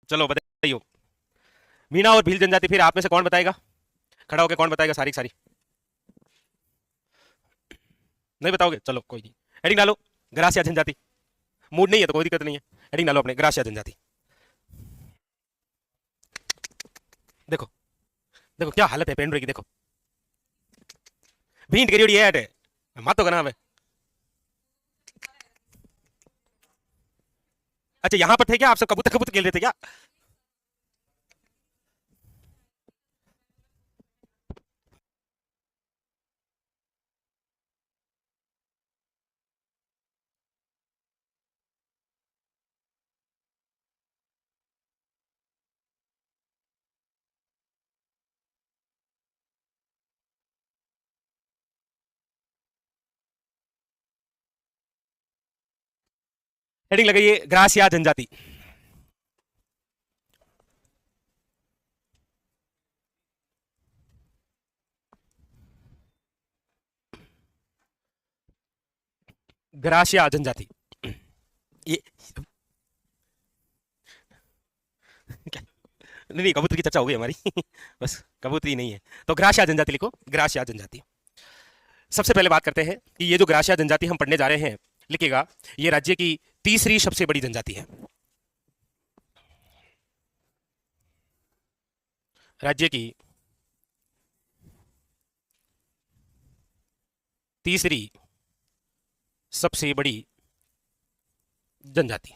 चलो बताइयो। मीना और भील जनजाति, फिर आप में से कौन बताएगा? खड़ा होकर कौन बताएगा सारी की सारी? नहीं बताओगे, चलो कोई नहीं। हेडिंग डालो, ग्रासिया जनजाति। मूड नहीं है तो कोई दिक्कत नहीं है, हेडिंग डालो अपने, ग्रासिया जनजाति। देखो, देखो क्या हालत है पेंड्रे की, देखो भींट करी है मातो का नाम है। अच्छा यहाँ पर थे क्या आप सब? कबूतर कबूतर खेल रहे थे क्या? हेडिंग लगाइए, ग्रासिया जनजाति। ग्रासिया जनजाति। ये नहीं नहीं, कबूतर की चर्चा हो गई हमारी बस कबूतरी नहीं है तो ग्रासिया जनजाति लिखो, ग्रासिया जनजाति। सबसे पहले बात करते हैं कि ये जो ग्रासिया जनजाति हम पढ़ने जा रहे हैं, लिखिएगा, ये राज्य की तीसरी सबसे बड़ी जनजाति है। राज्य की तीसरी सबसे बड़ी जनजाति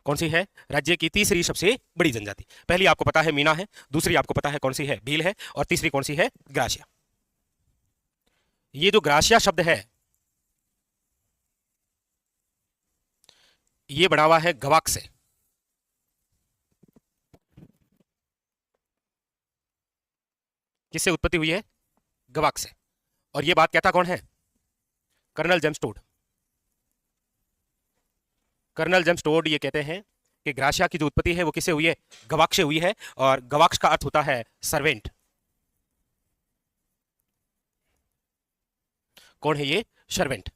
कौन सी है? राज्य की तीसरी सबसे बड़ी जनजाति। पहली आपको पता है मीना है, दूसरी आपको पता है कौन सी है? भील है, और तीसरी कौन सी है? ग्रासिया। ये जो ग्रासिया शब्द है, ये बना हुआ है गवाक से। किससे उत्पत्ति हुई है? गवाक से। और ये बात कहता कौन है? Colonel James Tod. Colonel James Tod ये कहते हैं कि ग्रासिया की जो उत्पत्ति है वो किससे हुई है? गवाक्ष से हुई है, और गवाक्ष का अर्थ होता है सर्वेंट। कौन है ये? सर्वेंट।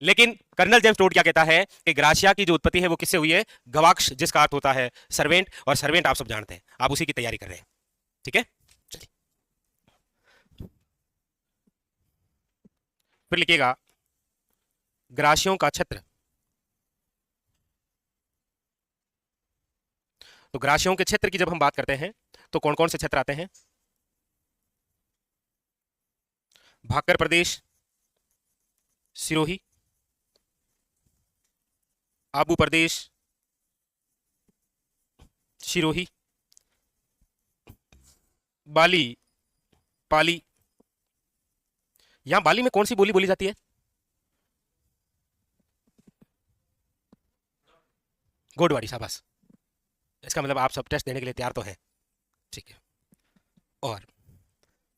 लेकिन कर्नल जेम्स टोड क्या कहता है कि ग्रासिया की जो उत्पत्ति है वो किससे हुई है? गवाक्ष, जिसका अर्थ होता है सर्वेंट, और सर्वेंट आप सब जानते हैं, आप उसी की तैयारी कर रहे हैं। ठीक है, चलिए फिर लिखिएगा, ग्रासियों का छत्र। तो ग्रासियों के क्षेत्र की जब हम बात करते हैं तो कौन कौन से क्षेत्र आते हैं? भाकर प्रदेश, सिरोही, आबू प्रदेश, सिरोही, बाली, पाली। यहां बाली में कौन सी बोली बोली जाती है? गोडवाड़ी, शाबाश। इसका मतलब आप सब टेस्ट देने के लिए तैयार तो हैं। ठीक है, और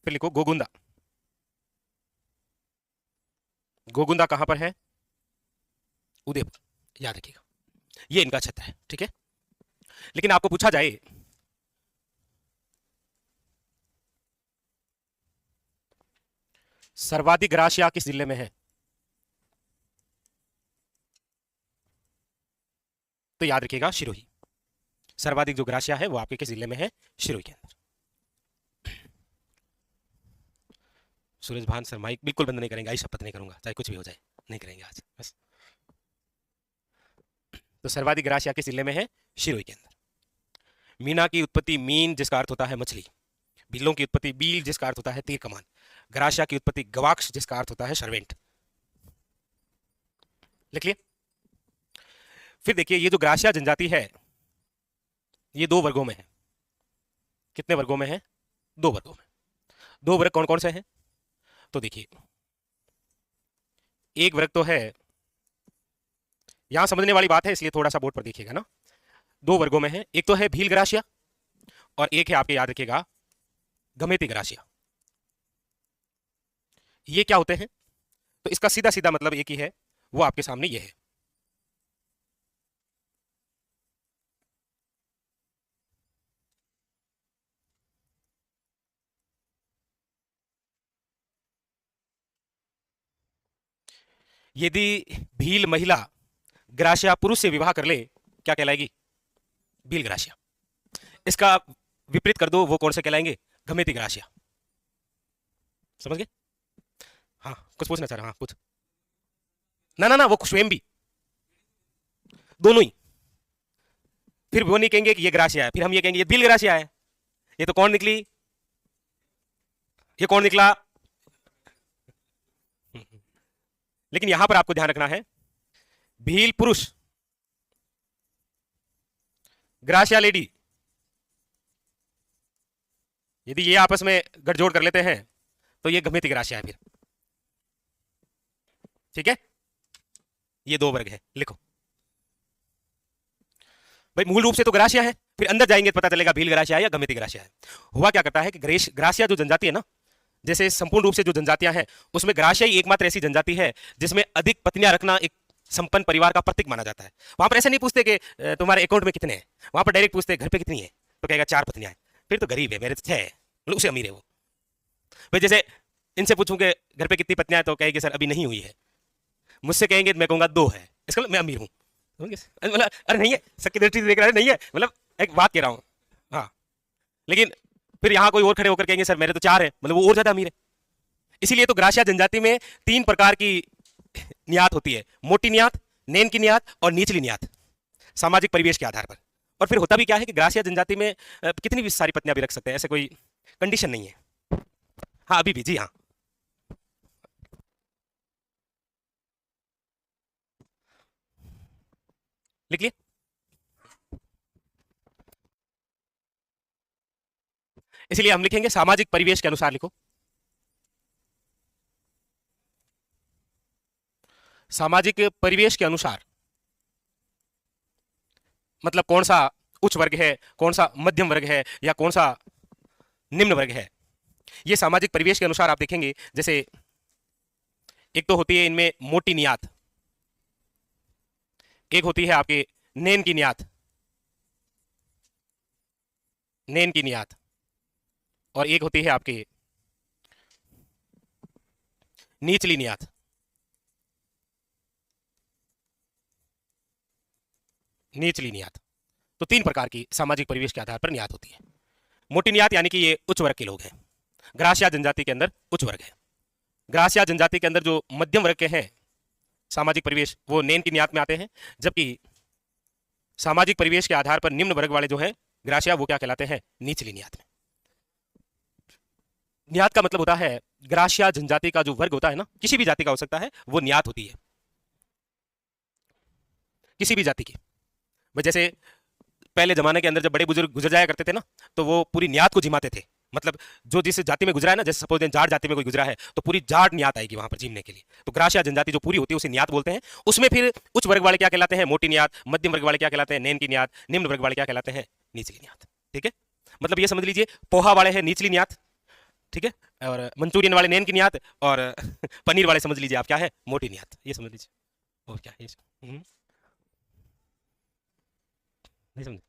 फिर लिखो गोगुंदा। गोगुंदा कहां पर है? उदयपुर, याद रखिएगा, ये इनका क्षेत्र है। ठीक है, लेकिन आपको पूछा जाए सर्वाधिक ग्रासिया किस जिले में है, तो याद रखिएगा सिरोही। सर्वाधिक जो ग्रासिया है वो आपके किस जिले में है? सिरोही के अंदर। सूरज भान सर माइक बिल्कुल बंद नहीं करेंगे, आई शपथ नहीं करूंगा, चाहे कुछ भी हो जाए, नहीं करेंगे आज बस। तो सर्वाधिक ग्रासिया किस जिले में है? सिरोही के अंदर। मीना की उत्पत्ति मीन, जिसका अर्थ होता है मछली। बिल्लों की उत्पत्ति बील, जिसका अर्थ होता है तीर कमान। ग्रासिया की उत्पत्ति गवाक्ष, जिसका अर्थ होता है सर्वेंट। लिख लिए? फिर देखिए, ये जो ग्रासिया जनजाति है ये दो वर्गों में है। कितने वर्गों में है? दो वर्गों में। दो वर्ग कौन कौन से हैं? तो देखिए, एक वर्ग तो है, यहां समझने वाली बात है इसलिए थोड़ा सा बोर्ड पर देखिएगा ना। दो वर्गों में है, एक तो है भील ग्रासिया, और एक है आपके, याद रखिएगा, गमेती ग्रासिया। ये क्या होते हैं? तो इसका सीधा सीधा मतलब एक ही है, वो आपके सामने ये है। यदि भील महिला ग्रासिया पुरुष से विवाह कर ले, क्या कहलाएगी? भील ग्रासिया। इसका विपरीत कर दो, वो कौन से कहलाएंगे? गमेती ग्रासिया। समझ गए? हाँ, कुछ पूछना चाह रहा? हाँ, कुछ। ना ना ना, वो स्वयं भी, दोनों ही। फिर वो नहीं कहेंगे कि ये ग्रासिया है, फिर हम ये कहेंगे ये भील ग्रासिया है। ये तो कौन निकली? ये कौन निकला? लेकिन यहां पर आपको ध्यान रखना है, भील पुरुष, ग्रासिया लेडी, यदि ये आपस में गठजोड़ कर लेते हैं तो ये गमेती ग्रासिया है फिर। ठीक है, ये दो वर्ग है, लिखो भाई। मूल रूप से तो ग्रासिया है, फिर अंदर जाएंगे तो पता चलेगा भील ग्रासिया है या गमेती ग्रासिया है। हुआ क्या करता है कि ग्रासिया जो जनजाति है ना, जैसे संपूर्ण रूप से जो जनजातियां हैं, उसमें ग्रासिया ही एकमात्र ऐसी जनजाति है जिसमें अधिक पत्नियां रखना एक संपन्न परिवार का प्रतीक माना जाता है। वहां पर ऐसे नहीं पूछते कि तुम्हारे अकाउंट में कितने हैं, वहां पर डायरेक्ट पूछते घर पे कितनी है, तो कहेगा 4 पत्नियां हैं। फिर तो गरीब है, मेरे तो 6 है, मतलब उससे अमीर है वो। भाई जैसे इनसे पूछूंगे घर पे कितनी पत्नियां हैं, तो कहेंगे सर अभी नहीं हुई है। मुझसे कहेंगे मैं कहूंगा 2 है, इसका मतलब मैं अमीर हूँ। मतलब अरे नहीं है, सबकी दृष्टि से देख रहा है, नहीं है, मतलब एक बात कह रहा हूँ। हाँ, लेकिन फिर यहाँ कोई और खड़े होकर कहेंगे सर मेरे तो 4 है, मतलब वो और ज्यादा अमीर है। इसीलिए तो ग्रासिया जनजाति में 3 प्रकार की नियात होती है, मोटी नियात, नैन की नियात और निचली नियात, सामाजिक परिवेश के आधार पर। और फिर होता भी क्या है कि ग्रासिया जनजाति में कितनी भी सारी पत्नियां भी रख सकते हैं, ऐसे कोई कंडीशन नहीं है। हाँ अभी भी, जी हाँ। लिख लिए? इसलिए हम लिखेंगे सामाजिक परिवेश के अनुसार लिखो। सामाजिक परिवेश के अनुसार मतलब कौन सा उच्च वर्ग है, कौन सा मध्यम वर्ग है, या कौन सा निम्न वर्ग है, ये सामाजिक परिवेश के अनुसार आप देखेंगे। जैसे एक तो होती है इनमें मोटी नियात, एक होती है आपके नैन की नियात, नैन की नियात, और एक होती है आपकी निचली नियात। निचली नियात। तो 3 प्रकार की सामाजिक परिवेश के आधार पर नियात होती है। मोटी नियात यानी कि ये उच्च वर्ग के लोग हैं, ग्रासिया जनजाति के अंदर उच्च वर्ग है। ग्रासिया जनजाति के अंदर जो मध्यम वर्ग के हैं सामाजिक परिवेश, वो नैन की नियात में आते हैं। जबकि सामाजिक परिवेश के आधार पर निम्न वर्ग वाले जो है ग्रासिया, वो क्या कहलाते हैं? निचली नियात में। नियात का मतलब होता है ग्रासिया जनजाति का जो वर्ग होता है ना, किसी भी जाति का हो सकता है, वो नियात होती है, किसी भी जाति की। जैसे पहले जमाने के अंदर जब बड़े बुजुर्ग गुजर जाया करते थे ना, तो वो पूरी नियात को जिमाते थे। मतलब जो जिस जाति में गुजरा है ना, जैसे सपोज जाट जाति में कोई गुजरा है तो पूरी जाट नियात आएगी वहां पर जीमने के लिए। तो ग्रासिया जनजाति जो पूरी होती है उसे नियात बोलते हैं। उसमें फिर उच्च वर्ग वाले क्या कहलाते हैं? मोटी नियात। मध्यम वर्ग वाले क्या कहलाते हैं? नैन की नियात। निम्न वर्ग वाले क्या कहलाते हैं? निचली नियात। ठीक है, मतलब ये समझ लीजिए, पोहा वाले हैं निचली नियात, ठीक है, और मंचूरियन वाले नैन की नियात, और पनीर वाले समझ लीजिए आप क्या है? मोटी नियात। ये समझ लीजिए। और क्या है नहीं समझ?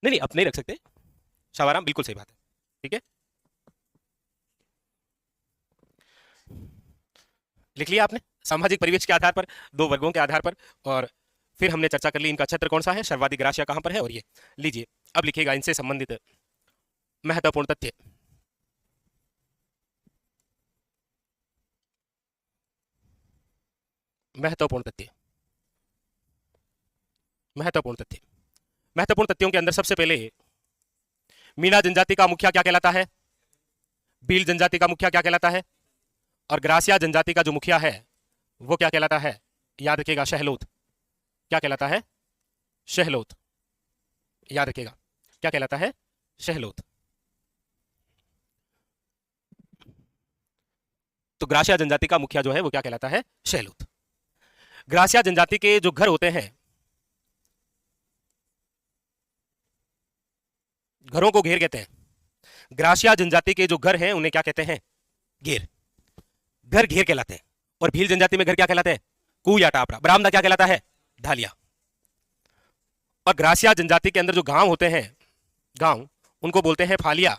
नहीं नहीं, अब नहीं रख सकते, शाबाराम, बिल्कुल सही बात है। ठीक है, लिख लिया आपने, सामाजिक परिवेश के आधार पर, 2 वर्गों के आधार पर। और फिर हमने चर्चा कर ली इनका क्षेत्र कौन सा है, सर्वाधिक ग्रासिया कहां पर है, और ये लीजिए। अब लिखिएगा इनसे संबंधित महत्वपूर्ण तथ्य। महत्वपूर्ण तथ्य, महत्वपूर्ण तथ्य। महत्वपूर्ण तथ्यों के अंदर सबसे पहले मीणा जनजाति का मुखिया क्या कहलाता है? भील जनजाति का मुखिया क्या कहलाता है? और ग्रासिया जनजाति का जो मुखिया है वो क्या कहलाता है? याद रखिएगा, शहलोत। क्या कहलाता है? शहलोत। याद रखिएगा, क्या कहलाता है? शहलोत। तो ग्रासिया जनजाति का मुखिया जो है वो क्या कहलाता है? शहलूत। ग्रासिया जनजाति के जो घर होते हैं, घरों को घेर कहते हैं। ग्रासिया जनजाति के जो घर हैं उन्हें क्या कहते हैं? घेर। घर घेर कहलाते हैं। और भील जनजाति में घर क्या कहलाते हैं? कू या टापरा। बरामदा क्या कहलाता है? ढालिया। और ग्रासिया जनजाति के अंदर जो गांव होते हैं, गांव, उनको बोलते हैं फालिया।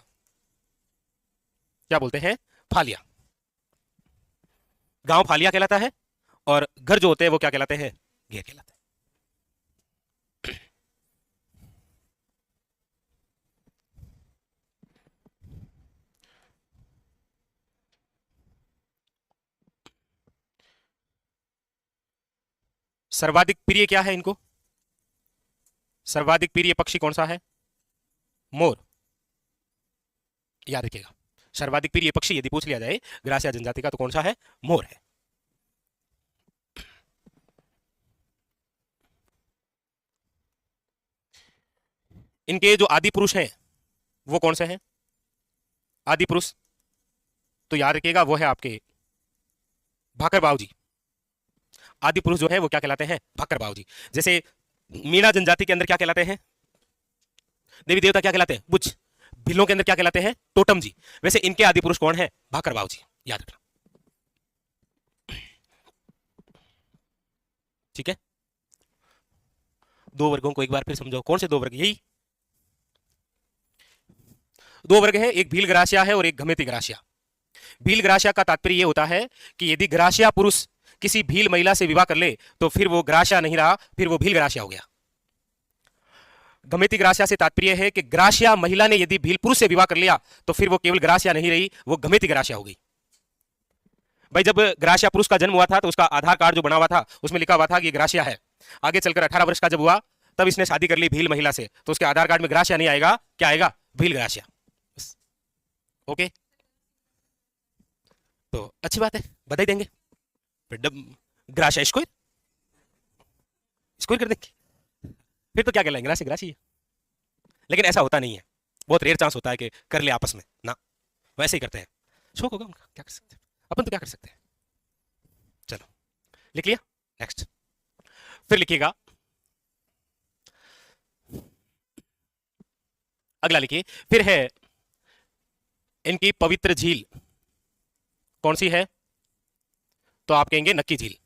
क्या बोलते हैं? फालिया। गांव फालिया कहलाता है और घर जो होते हैं वो क्या कहलाते हैं? घेर कहलाते हैं। सर्वाधिक प्रिय क्या है इनको? सर्वाधिक प्रिय पक्षी कौन सा है? मोर। याद रखिएगा, सर्वाधिक प्रिय पक्षी यदि पूछ लिया जाए ग्रासिया जनजाति का तो कौन सा है? मोर है। इनके जो आदि पुरुष हैं वो कौन से हैं? आदि पुरुष तो याद रखिएगा वो है आपके भाकर बाबू जी। आदि पुरुष जो है वो क्या कहलाते हैं? भाकर बाबू जी। जैसे मीणा जनजाति के अंदर क्या कहलाते हैं? देवी देवता क्या कहलाते हैं? बुच। भिल्लों के अंदर क्या कहलाते हैं? टोटम जी। वैसे इनके आदि पुरुष कौन है? भाकर बाबू जी। याद रखना, ठीक है। दो वर्गों को एक बार फिर समझो। कौन से दो वर्ग? यही दो वर्ग हैं, एक भील ग्रासिया है और एक घमेती ग्रासिया। भील ग्रासिया का तात्पर्य यह होता है कि यदि ग्रासिया पुरुष किसी भील महिला से विवाह कर ले तो फिर वो ग्रासिया नहीं रहा, फिर वो भील ग्रासिया हो गया। घमेती ग्रासिया से तात्पर्य है कि ग्रासिया महिला ने यदि भील पुरुष से विवाह कर लिया तो फिर वो केवल ग्रासिया नहीं रही, वो घमेती ग्रासिया हो गई। भाई जब ग्रासिया पुरुष का जन्म हुआ था तो उसका आधार कार्ड जो बना हुआ था उसमें लिखा हुआ था कि ग्रासिया है। आगे चलकर 18 वर्ष का जब हुआ तब इसने शादी कर ली भील महिला से, तो उसके आधार कार्ड में ग्रासिया नहीं आएगा, क्या आएगा? भील ग्रासिया। ओके, तो अच्छी बात है, बधाई देंगे। फिर ग्रासिया स्क्वायर स्क्वायर कर देंगे, फिर तो क्या कहलाएंगे? ग्रासिया ग्रासिया। लेकिन ऐसा होता नहीं है, बहुत रेयर चांस होता है कि कर ले आपस में ना, वैसे ही करते हैं। शौक होगा उनका, क्या कर सकते हैं अपन, तो क्या कर सकते हैं। चलो लिख लिया, नेक्स्ट। फिर लिखिएगा अगला, लिखिए फिर है इनकी पवित्र झील कौन सी है? तो आप कहेंगे नक्की झील।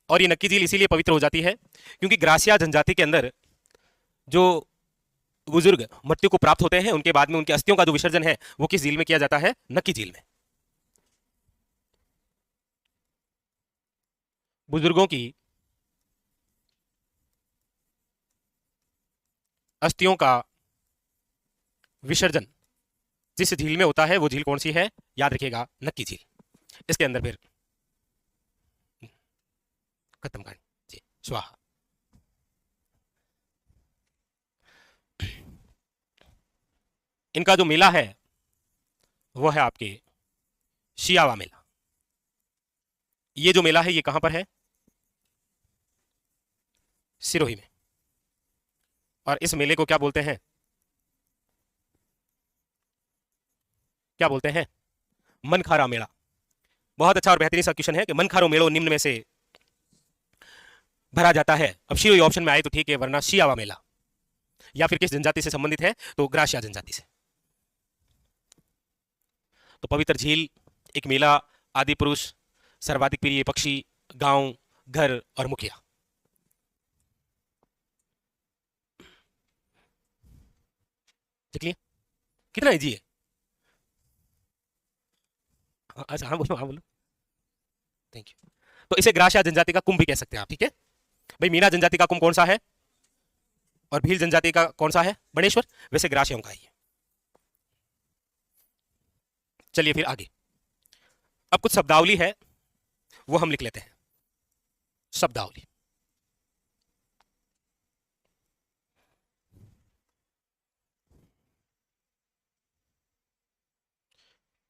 और ये नक्की झील इसीलिए पवित्र हो जाती है क्योंकि ग्रासिया जनजाति के अंदर जो बुजुर्ग मृत्यु को प्राप्त होते हैं उनके बाद में उनकी अस्थियों का जो विसर्जन है वो किस झील में किया जाता है? नक्की झील में। बुजुर्गों की अस्थियों का विसर्जन जिस झील में होता है वो झील कौन सी है? याद रखिएगा, नक्की झील। इसके अंदर फिर खत्म कहानी जी, स्वाहा। इनका जो मेला है वो है आपके शियावा मेला। ये जो मेला है ये कहां पर है? सिरोही में। और इस मेले को क्या बोलते हैं? क्या बोलते हैं? मनखारा मेला। बहुत अच्छा और बेहतरीन सा क्वेश्चन है कि मनखारो मेलो निम्न में से भरा जाता है। अब शिरोही ऑप्शन में आए तो ठीक है, वरना शियावा मेला। या फिर किस जनजाति से संबंधित है? तो ग्रासिया जनजाति से। तो पवित्र झील, एक मेला, आदि पुरुष, सर्वाधिक प्रिय पक्षी, गांव, घर और मुखिया। देख लिया कितना इजी है। अच्छा हाँ बोलो, हाँ बोलो। Thank you. तो इसे ग्रासिया जनजाति का कुंभ भी कह सकते हैं आप, ठीक है भाई। मीना जनजाति का कुंभ कौन सा है? और भील जनजाति का कौन सा है? बनेश्वर। वैसे ग्रासियों का ही है। चलिए फिर आगे, अब कुछ शब्दावली है वो हम लिख लेते हैं। शब्दावली,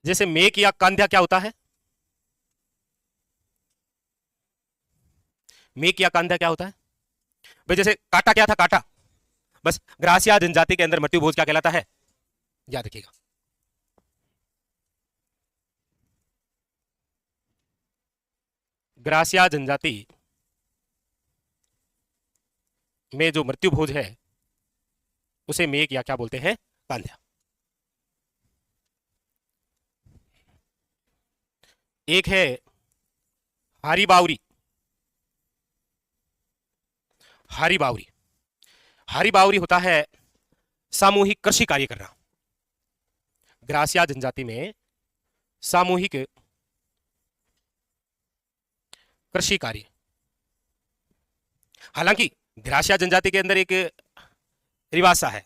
जैसे मेक या कंध्या क्या होता है? मेक या कंध्या क्या होता है भाई? जैसे काटा क्या था? काटा। बस ग्रासिया जनजाति के अंदर मृत्यु भोज क्या कहलाता है? याद रखिएगा। ग्रासिया जनजाति में जो मृत्यु भोज है उसे मेघ या क्या बोलते हैं, कांध्या। एक है हारी बावरी। हारी बावरी, हारी बावरी होता है सामूहिक कृषि कार्य करना। ग्रासिया जनजाति में सामूहिक कृषि कार्य। हालांकि ग्रासिया जनजाति के अंदर एक रिवाज सा है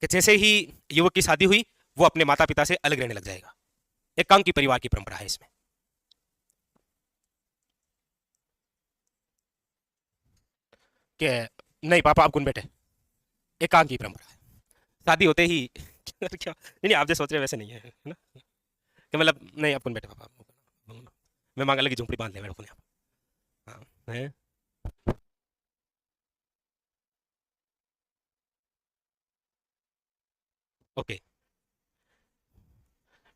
कि जैसे ही युवक की शादी हुई वो अपने माता पिता से अलग रहने लग जाएगा। एकांकी परिवार की परंपरा है इसमें। कि नहीं पापा आप कौन बैठे, एकांकी परंपरा है। शादी होते ही क्या नहीं, नहीं आप जो सोच रहे हैं वैसे नहीं है ना, कि मतलब नहीं आप कौन बैठे पापा, मैं मांगा लगी झोंपड़ी बांध ले मेरे को यहाँ। हाँ है। ओके,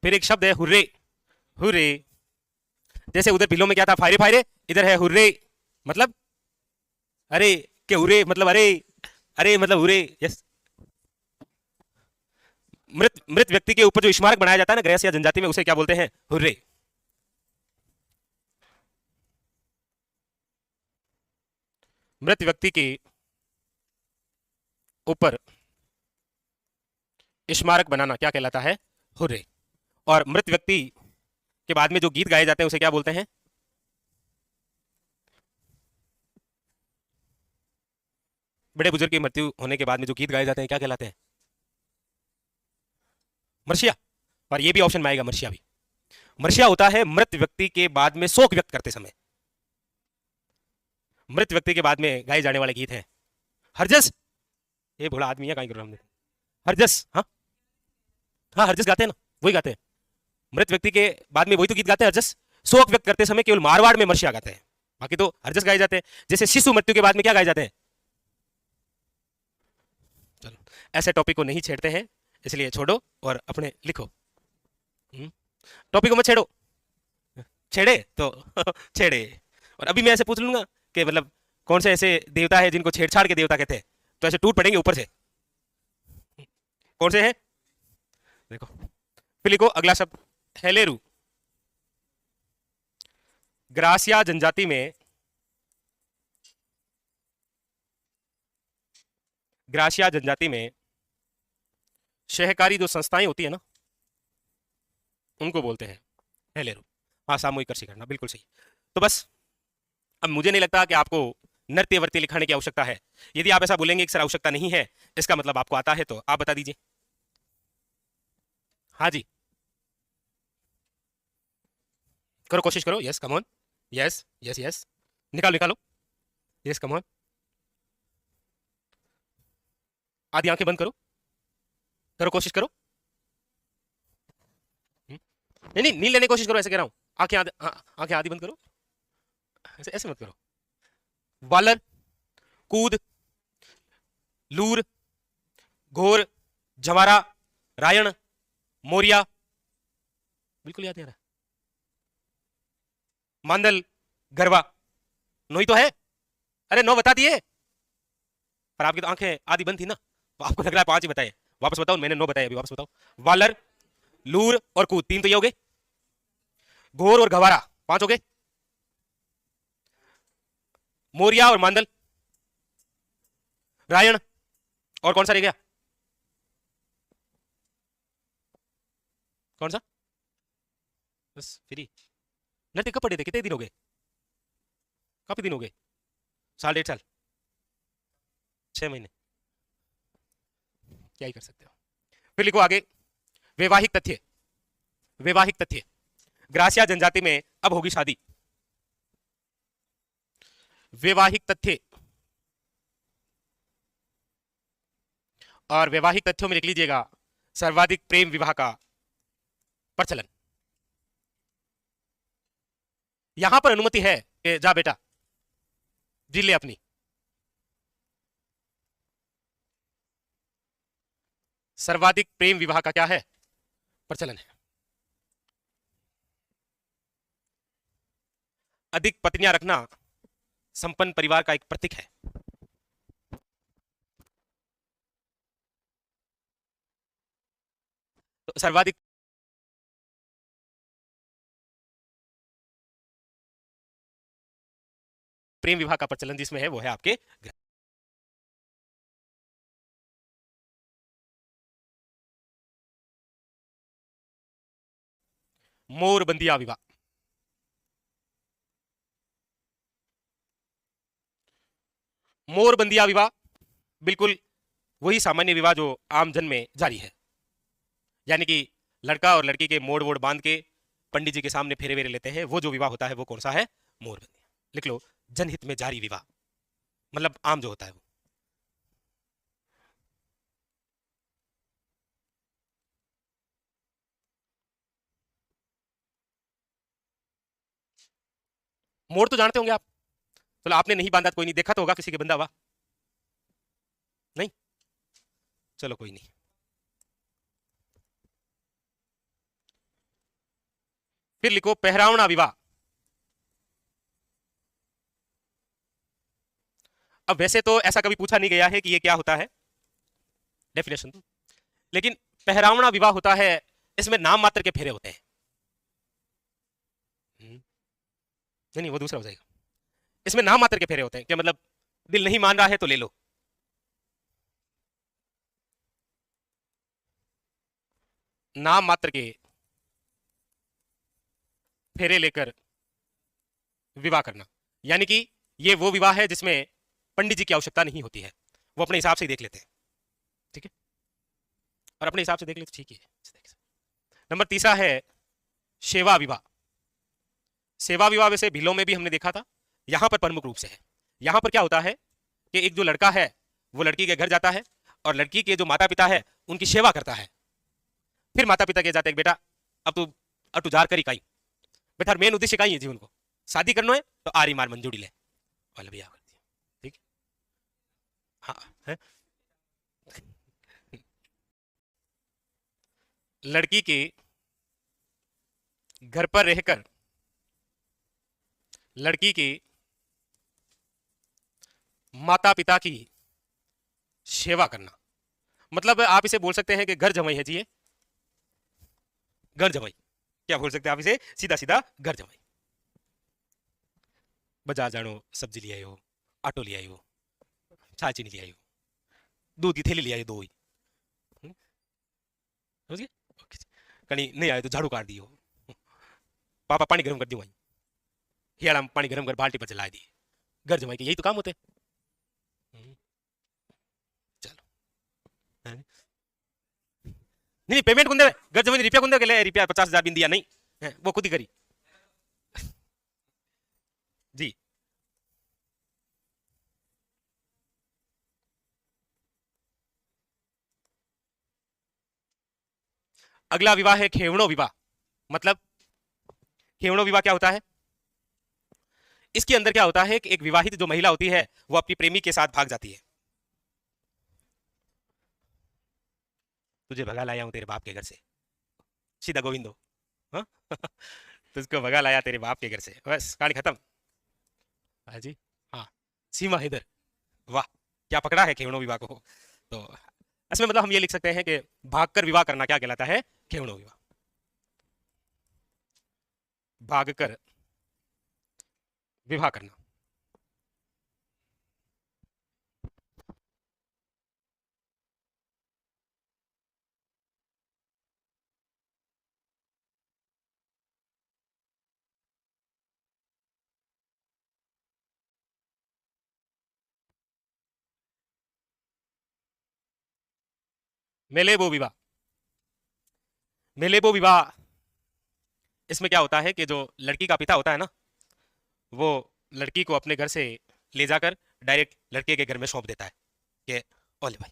फिर एक शब्द है हुर्रे। हुर्रे, जैसे उधर बिलों में क्या था, फायरे फायरे, इधर है हुर्रे, मतलब अरे, के हुर्रे मतलब अरे, अरे मतलब हुर्रे। यस, मृत मृत व्यक्ति के ऊपर जो स्मारक बनाया जाता है ना ग्रासिया जनजाति में, उसे क्या बोलते हैं, हुर्रे। मृत व्यक्ति के ऊपर स्मारक बनाना क्या कहलाता है, हुर्रे। और मृत व्यक्ति के बाद में जो गीत गाए जाते हैं उसे क्या बोलते हैं, बड़े बुजुर्ग की मृत्यु होने के बाद में जो गीत गाए जाते हैं क्या कहलाते हैं, मर्शिया। और ये भी ऑप्शन में आएगा मर्शिया भी। मर्शिया होता है मृत व्यक्ति के बाद में शोक व्यक्त करते समय, मृत व्यक्ति के बाद में गाए जाने वाले गीत हैं हरजस। ये बूढ़ा आदमी है कहीं कर हमने, हरजस। हाँ हाँ, हरजस गाते हैं ना, वही गाते हैं। मृत व्यक्ति के बाद में वही तो गीत गाते हैं हरजस। शोक व्यक्त करते समय केवल मारवाड़ में मर्शिया गाते हैं, बाकी तो हरजस गाए जाते हैं। जैसे शिशु मृत्यु के बाद में क्या गाए जाते हैं। चलो, ऐसे टॉपिक को नहीं छेड़ते हैं, इसलिए छोड़ो और अपने लिखो। टॉपिक को मत छेड़ो, छेड़े तो छेड़े। और अभी मैं ऐसे पूछ लूंगा कि मतलब कौन से ऐसे देवता है जिनको छेड़छाड़ के देवता कहते हैं, तो ऐसे टूट पड़ेंगे ऊपर से। कौन से हैं, देखो। फिर लिखो अगला शब्द, हेलेरू। ग्रासिया जनजाति में, ग्रासिया जनजाति में सहकारी जो संस्थाएं होती है ना, उनको बोलते हैं हेलेरू। हाँ, सामूहिक कृषि करना, बिल्कुल सही। तो बस अब मुझे नहीं लगता कि आपको नृत्य वर्त्य लिखाने की आवश्यकता है। यदि आप ऐसा बोलेंगे कि सर आवश्यकता नहीं है, इसका मतलब आपको आता है, तो आप बता दीजिए। हाँ जी, करो, कोशिश करो। Yes come on, yes yes yes, निकालो निकालो, यस कम ऑन। आधी आंखें बंद करो, करो कोशिश करो। नहीं नहीं, नींद लेने की कोशिश करो, ऐसे कह रहा हूं। आंखें आधी बंद करो, ऐसे ऐसे मत करो। वालर, कूद, लूर, घोर, जवारा, रायण, मोरिया, बिल्कुल याद नहीं आ रहा। मांदल, गरबा, नौ ही तो है। अरे 9 बता दिए, पर आपकी तो आंखें आधी बंद थी ना, तो आपको लग रहा है 5 ही बताए। वापस बताओ, मैंने 9 बताए अभी, वापस बताओ। वालर, लूर और कूद, 3 तो ये हो गए। घोर और गवारा, 5 हो गए। मोरिया और मांदल, रायण, और कौन सा रह गया, कौन सा, बस फ्री। नटे कब पड़े थे, कितने दिन हो गए, काफी दिन हो गए, साल 1.5 साल, 6 महीने, क्या ही कर सकते हो। फिर लिखो आगे, वैवाहिक तथ्य। वैवाहिक तथ्य, ग्रासिया जनजाति में अब होगी शादी। वैवाहिक तथ्य, और वैवाहिक तथ्यों में लिख लीजिएगा सर्वाधिक प्रेम विवाह का प्रचलन। यहां पर अनुमति है कि जा बेटा जी ले अपनी। सर्वाधिक प्रेम विवाह का क्या है, प्रचलन है। अधिक पत्नियां रखना संपन्न परिवार का एक प्रतीक है। तो सर्वाधिक प्रेम विवाह का प्रचलन जिसमें है वो है आपके मोरबंदिया विवाह। मोरबंदिया विवाह बिल्कुल वही सामान्य विवाह जो आम जन में जारी है, यानी कि लड़का और लड़की के मोड़ वोड़ बांध के पंडित जी के सामने फेरे वेरे लेते हैं, वो जो विवाह होता है वो कौन सा है? मोरबंदिया। लिख लो, जनहित में जारी विवाह, मतलब आम जो होता है वो। मोड़ तो जानते होंगे आप, चलो आपने नहीं बांधा तो कोई नहीं, देखा तो होगा किसी के बंधा हुआ, नहीं? चलो कोई नहीं। फिर लिखो पहरावना विवाह। अब वैसे तो ऐसा कभी पूछा नहीं गया है कि ये क्या होता है, डेफिनेशन तो, लेकिन पहरावना विवाह होता है, इसमें नाम मात्र के फेरे होते हैं। नहीं नहीं, वो दूसरा हो जाएगा। इसमें नाम मात्र के फेरे होते हैं, क्या मतलब? दिल नहीं मान रहा है तो ले लो, नाम मात्र के फेरे लेकर विवाह करना, यानी कि ये वो विवाह है जिसमें पंडित जी की आवश्यकता नहीं होती है, वो अपने हिसाब से ही देख लेते हैं, ठीक है? और अपने हिसाब से देख लेते, ठीक है। नंबर तीसरा है सेवा विवाह। सेवा विवाह वैसे भीलों में भी हमने देखा था, यहां पर प्रमुख रूप से है। यहां पर क्या होता है कि एक जो लड़का है वो लड़की के घर जाता है और लड़की के जो माता पिता है उनकी सेवा करता है। फिर माता पिता के जाते हैं, बेटा अब तू जार करी काई, बेटा मेन उद्देश्य का ही है जीवन को, शादी करना है तो आरी मार मंजूरी ले, वाले भैया कर दिया, ठीक है? हाँ है? लड़की के घर पर रहकर लड़की के माता पिता की सेवा करना, मतलब आप इसे बोल सकते हैं कि घर जमाई है जी, ये घर जमाई, क्या बोल सकते हैं आप इसे? सीधा सीधा घर जमाई। बाजार जानो, सब्जी ले आई हो, आटो ले आई हो, चाय चीनी ले आई हो, दूध की थैली ले आई दो ही, समझ गए? ओके। कहीं नहीं आए तो झाड़ू काट दियो, पापा पानी गर्म कर दियो वहीं, हियाड़ा में पानी गर्म कर बाल्टी पर चला दिए, घर जमाई के यही तो काम होते हैं। चलो, हाँ। नहीं पेमेंट कुंदे घर जमाई रुपया कुंदे के ले, रुपया 50,000 बिन दिया नहीं है, वो खुद ही करी जी। अगला विवाह है खेवणो विवाह। मतलब खेवणो विवाह क्या होता है? इसके अंदर क्या होता है कि एक विवाहित जो महिला होती है वो अपनी प्रेमी के साथ भाग जाती है। तुझे भगा लाया हूं तेरे बाप के घर से, सीधा गोविंदो, हाँ? तुझको भगा लाया तेरे बाप के घर से, बस कहानी खत्म। हाँ जी, हाँ, सीमा हैदर, वाह, क्या पकड़ा है खेवणो विवाह को। तो इसमें मतलब हम ये लिख सकते हैं कि भागकर विवाह करना क्या कहलाता है? खेवणो विवाह। भागकर विवाह करना। मेलेबो विवाह। मेलेबो विवाह, इसमें क्या होता है कि जो लड़की का पिता होता है ना, वो लड़की को अपने घर से ले जाकर डायरेक्ट लड़के के घर में सौंप देता है कि ओले भाई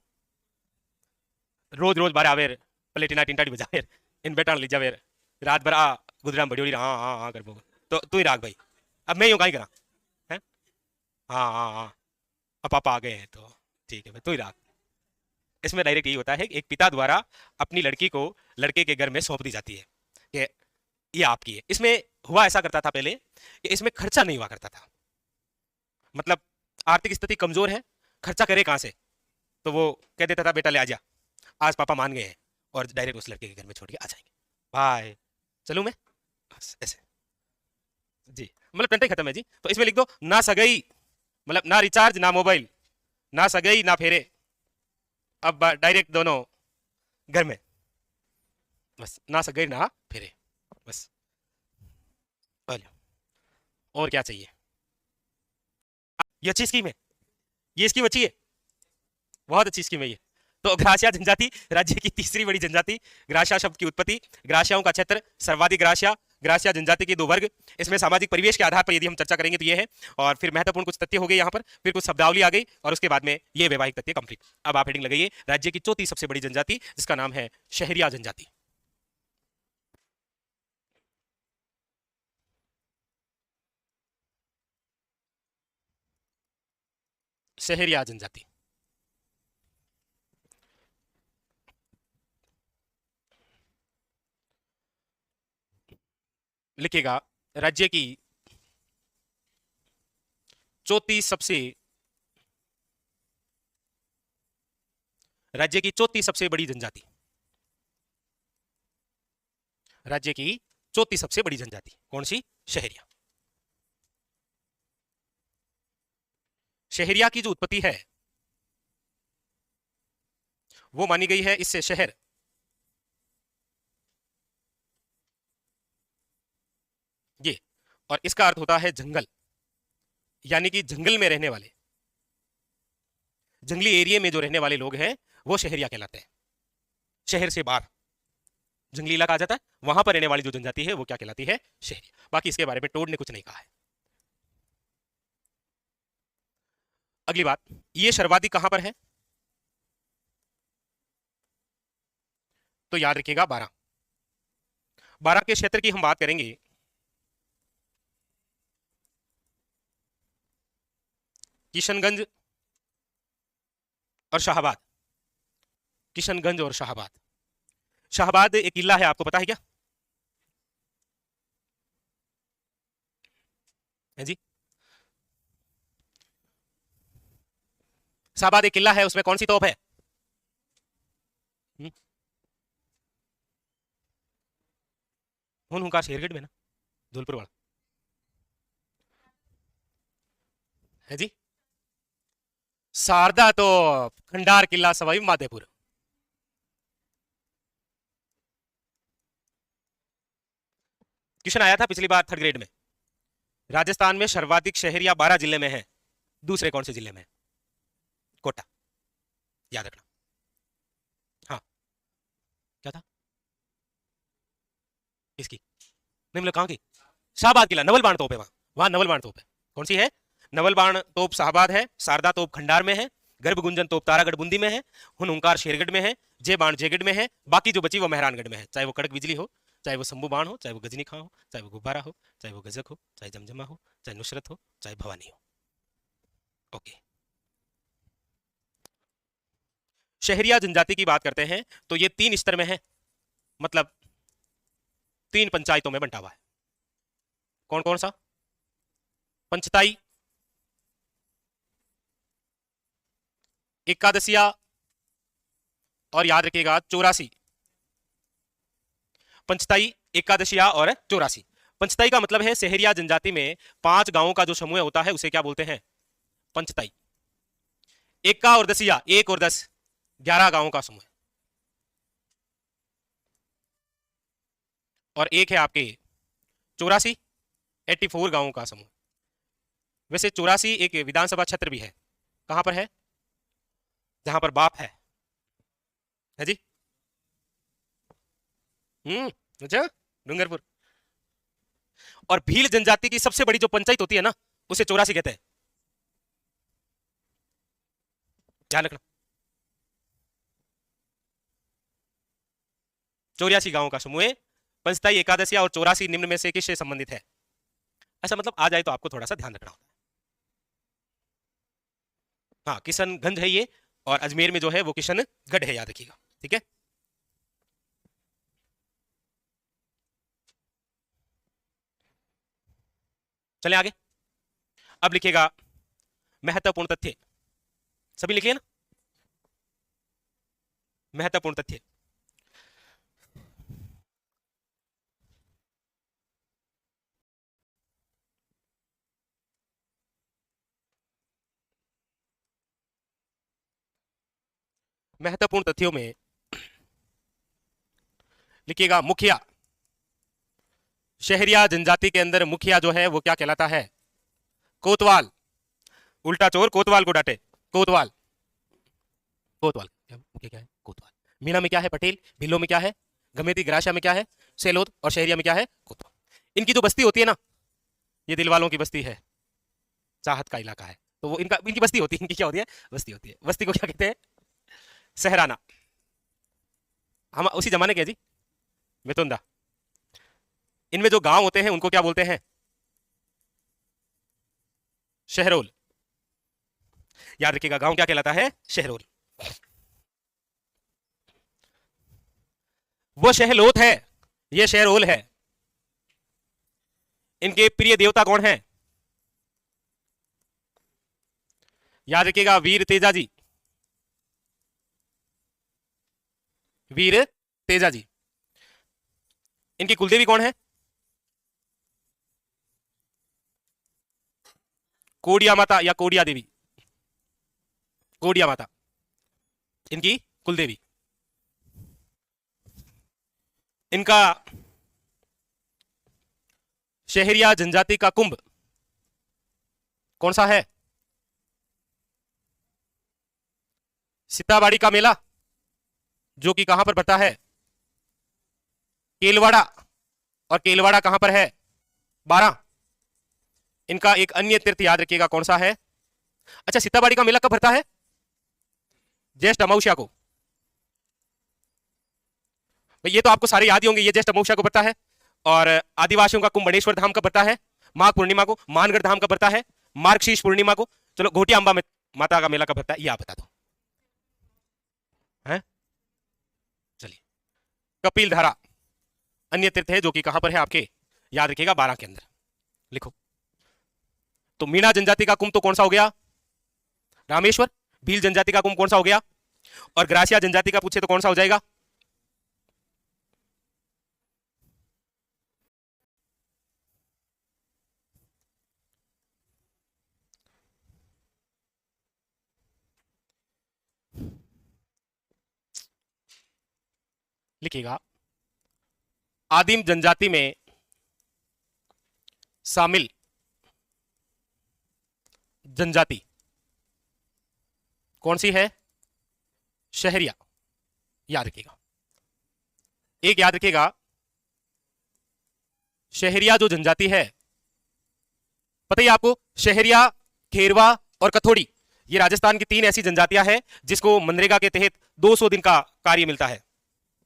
रोज रोज बारे आवेर, प्लेटिना टिंटाड़ी बजावेर, इन बेटा ले जावेर, रात भर आ गुजराम बड़ी हाँ हाँ हाँ कर बोल, तो तू ही राग भाई, अब मैं यूं कहीं करा है, हाँ हाँ हाँ, अब पापा आ गए हैं तो ठीक है भाई तू ही राग। इसमें डायरेक्ट यही होता है कि एक पिता द्वारा अपनी लड़की को लड़के के घर में सौंप दी जाती है कि ये आपकी है। इसमें हुआ ऐसा करता था पहले कि इसमें खर्चा नहीं हुआ करता था, मतलब आर्थिक स्थिति कमजोर है, खर्चा करे कहां से, तो वो कह देता था बेटा ले आ जा, आज पापा मान गए हैं, और डायरेक्ट उस लड़के के घर में छोड़ के आ जाएंगे, बाय, चलूं मैं, बस ऐसे जी, मतलब टंटे खत्म है जी। तो इसमें लिख दो ना सगई, मतलब ना रिचार्ज ना मोबाइल, ना सगई ना फेरे, अब डायरेक्ट दोनों घर में, बस ना सगई ना फेरे, बस। और क्या चाहिए, ये अच्छी स्कीम है, ये स्कीम अच्छी है, बहुत अच्छी स्कीम है ये। तो ग्रासिया जनजाति राज्य की तीसरी बड़ी जनजाति। ग्रासिया शब्द की उत्पत्ति, ग्रासियाओं का क्षेत्र, सर्वाधिक ग्रासिया, ग्रासिया जनजाति के दो वर्ग। इसमें सामाजिक परिवेश के आधार पर यदि हम चर्चा करेंगे तो ये है, और फिर महत्वपूर्ण कुछ तथ्य हो गए यहाँ पर, फिर कुछ शब्दावली आ गई, और उसके बाद में ये वैवाहिक तथ्य कंप्लीट। अब आप हेडिंग लगाइए, राज्य की चौथी सबसे बड़ी जनजाति, जिसका नाम है शहरिया जनजाति। शहरिया जनजाति लिखेगा, राज्य की चौथी सबसे, राज्य की चौथी सबसे बड़ी जनजाति, राज्य की चौथी सबसे बड़ी जनजाति कौन सी, शहरिया। शहरिया की जो उत्पत्ति है वो मानी गई है इससे शहर, ये, और इसका अर्थ होता है जंगल, यानी कि जंगल में रहने वाले, जंगली एरिया में जो रहने वाले लोग हैं वो शहरिया कहलाते हैं। शहर से बाहर जंगली इलाका आ जाता है, वहां पर रहने वाली जो जनजाति है वो क्या कहलाती है, शहरिया। बाकी इसके बारे में टोड ने कुछ नहीं कहा है। अगली बात, ये सर्वाधिक कहां पर है, तो याद रखिएगा 12, 12 के क्षेत्र की हम बात करेंगे, किशनगंज और शाहबाद, किशनगंज और शाहबाद। शाहबाद एक किला है, आपको पता है क्या, है जी, शाहबाद एक किला है, उसमें कौन सी तोप है, हुनहुकार शेरगढ़ में ना, धौलपुर वाला, है जी, शारदा तोप, खंडार किला सवाई माधोपुर। क्वेश्चन आया था पिछली बार थर्ड ग्रेड में, राजस्थान में सर्वाधिक शहर या 12 जिले में है, दूसरे कौन से जिले में है, कोटा, याद रखना। हाँ, क्या था, किसकी, नहीं मतलब कहां की, शाहबाद किला, नवल बाण तोप है वहां, वहां नवल बाण तोप है, कौन सी है, नवल बाण तोप शाहबाद है, शारदा तोप खंडार में है, गर्भ गुंजन तोप तारागढ़ बूंदी में है, हुनहुकार शेरगढ़ में है, जय बाण जयगढ़ में है, बाकी जो बची वो मेहरानगढ़ में है, चाहे वो कड़क बिजली हो, चाहे वो शंभू बाण हो, चाहे वो गजनी खां हो, चाहे वो गुब्बारा हो, चाहे वो गजक हो, चाहे जमजमा हो, चाहे नुसरत हो, चाहे भवानी हो। ओके, शहरिया जनजाति की बात करते हैं तो ये 3 स्तर में है, मतलब 3 पंचायतों में बंटा हुआ है। कौन कौन सा, पंचताई, एकादशिया, और याद रखिएगा 84। पंचताई, एकादशिया और 84। पंचताई का मतलब है शहरिया जनजाति में 5 गांवों का जो समूह होता है उसे क्या बोलते हैं, पंचताई। एका और दसिया, 1 और 10, 11 गांवों का समूह, और एक है आपके 84, 84 गांवों का समूह। वैसे 84 एक विधानसभा क्षेत्र भी है, कहां पर है, जहां पर बाप है जी, अच्छा, डूंगरपुर। और भील जनजाति की सबसे बड़ी जो पंचायत होती है ना, उसे 84 कहते हैं, ध्यान रखना, 84 गांवों का समूह है। पंचताई, एकादशिया और 84 निम्न में से किससे संबंधित है, ऐसा मतलब आ जाए तो आपको थोड़ा सा ध्यान रखना होता है। हाँ, किशनगंज है ये, और अजमेर में जो है वो किशनगढ़ है, याद रखिएगा, ठीक है। चले आगे। अब लिखिएगा महत्वपूर्ण तथ्य। सभी लिखिए ना, महत्वपूर्ण तथ्य। महत्वपूर्ण तथ्यों में लिखिएगा मुखिया। शहरिया जनजाति के अंदर मुखिया जो है वो क्या कहलाता है? कोतवाल। उल्टा चोर कोतवाल को डांटे। कोतवाल, कोतवाल क्या है? कोतवाल। मीणा में क्या है? पटेल। भिल्लो में क्या है? गमेती। ग्राशा में क्या है? सेलोद। और शहरिया में क्या है? कोतवाल। इनकी जो बस्ती होती है ना, ये दिल वालों की बस्ती है, चाहत का इलाका है, तो वो इनकी बस्ती होती है। इनकी क्या होती है? बस्ती होती है। बस्ती को क्या कहते हैं? सहराना। हम उसी जमाने के जी, मितुंदा। इनमें जो गांव होते हैं उनको क्या बोलते हैं? शहरोल। याद रखिएगा, गांव क्या कहलाता है? शहरोल। वो शहलोत है, ये शहरोल है। इनके प्रिय देवता कौन है? याद रखिएगा, वीर तेजा जी। वीर तेजा जी। इनकी कुलदेवी कौन है? कोडिया माता या कोडिया देवी। कोडिया माता इनकी कुलदेवी। इनका शहरिया जनजाति का कुंभ कौन सा है? सीताबाड़ी का मेला, जो कि कहां पर पड़ता है? केलवाड़ा। और केलवाड़ा कहां पर है? बारा। इनका एक अन्य तीर्थ याद रखिएगा, कौन सा है? अच्छा, सीताबाड़ी का मेला कब भरता है? ज्येष्ठ अमावस्या को। ये तो आपको सारे याद ही होंगे, ये ज्येष्ठ अमावस्या को पड़ता है। और आदिवासियों का कुंभ मणेश्वर धाम का पड़ता है माघ पूर्णिमा को। मानगढ़ धाम का पड़ता है मार्गशीर्ष पूर्णिमा को। चलो, घोटिया अंबा में माता का मेला का पड़ता है, ये आप बता दो। है चलिए, कपिल धारा अन्य तीर्थ है, जो कि कहां पर है आपके? याद रखिएगा, 12 के अंदर लिखो। तो मीणा जनजाति का कुंभ तो कौन सा हो गया? रामेश्वर। भील जनजाति का कुंभ कौन सा हो गया? और ग्रासिया जनजाति का पूछे तो कौन सा हो जाएगा? लिखिएगा, आदिम जनजाति में शामिल जनजाति कौन सी है? शहरिया। याद रखिएगा, एक याद रखिएगा, शहरिया जो जनजाति है, पता ही आपको, शहरिया, खेरवा और कथोड़ी, ये राजस्थान की 3 ऐसी जनजातियां हैं जिसको मनरेगा के तहत 200 दिन का कार्य मिलता है।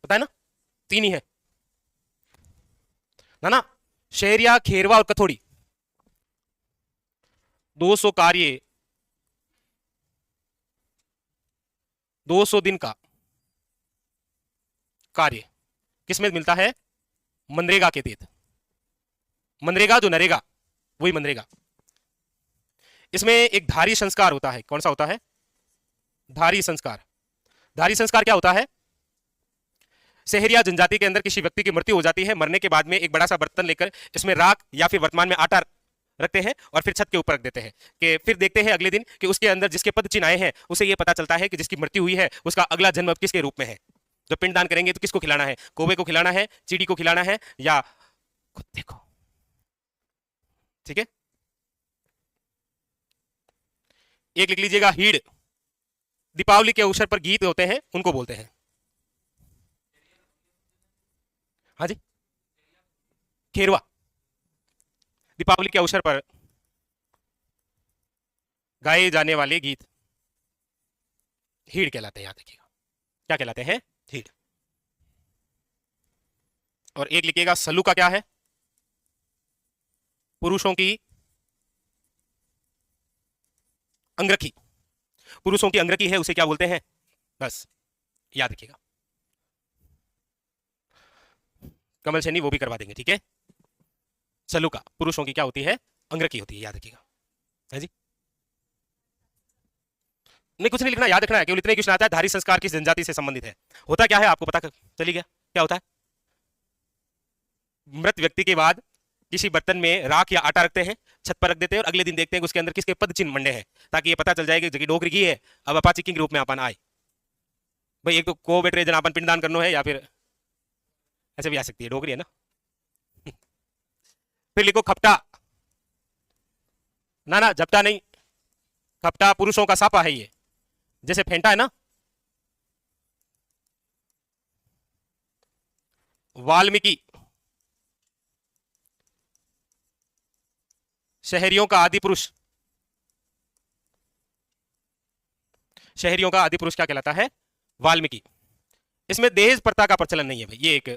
पता है ना? 3 ही है ना? शहरिया, खेरवा और कथोड़ी, 200 कार्य, 200 दिन का कार्य किसमें मिलता है? मनरेगा के तहत। मनरेगा जो नरेगा, वही मनरेगा। इसमें एक धारी संस्कार होता है। कौन सा होता है? धारी संस्कार। धारी संस्कार क्या होता है? शहरिया जनजाति के अंदर किसी व्यक्ति की मृत्यु हो जाती है, मरने के बाद में एक बड़ा सा बर्तन लेकर इसमें राख या फिर वर्तमान में आटा रखते हैं और फिर छत के ऊपर रख देते हैं। कि फिर देखते हैं अगले दिन कि उसके अंदर जिसके पद चिन्ह आए हैं उसे यह पता चलता है कि जिसकी मृत्यु हुई है उसका अगला जन्म किसके रूप में है। जब पिंडदान करेंगे तो किसको खिलाना है? कौवे को खिलाना है, चीड़ी को खिलाना है, या कुत्ते को? ठीक है, एक लिख लीजिएगा, हीड़। दीपावली के अवसर पर गीत होते हैं, उनको बोलते हैं। हाँ जी, खेरवा। दीपावली के अवसर पर गाए जाने वाले गीत हीड़ कहलाते हैं। याद रखिएगा, क्या कहलाते हैं? हीड़। और एक लिखिएगा, सलू का क्या है? पुरुषों की अंगरखी। पुरुषों की अंगरखी है, उसे क्या बोलते हैं? बस याद रखिएगा, कमल सैनी वो भी करवा देंगे। ठीक है, सलू का पुरुषों की क्या होती है? अंग्रकी होती है, याद रखिएगा। है जी? नहीं कुछ नहीं लिखना, याद रखना है, केवल इतने क्वेश्चन आता है धारी संस्कार किस जनजाति से संबंधित है। होता क्या है आपको पता चली गया क्या होता है? मृत व्यक्ति के बाद किसी बर्तन में राख या आटा रखते हैं, छत पर रख देते हैं और अगले दिन देखते हैं कि उसके अंदर किसके पद चिन्ह मंडे हैं, ताकि ये पता चल जाए कि जगह डोगरी की है, अब अपाची किंग रूप में अपन आए। भाई एक तो को बेटे जन अपन पिंडदान करना है, या फिर ऐसे भी आ सकती है, डोगरी है ना। फिर लिखो खपटा, ना ना झपटा नहीं, खपटा पुरुषों का सापा है ये, जैसे फेंटा है ना। वाल्मीकि शहरियों का आदि पुरुष, शहरियों का आदि पुरुष क्या कहलाता है? वाल्मीकि। इसमें दहेज प्रथा का प्रचलन नहीं है भाई, ये एक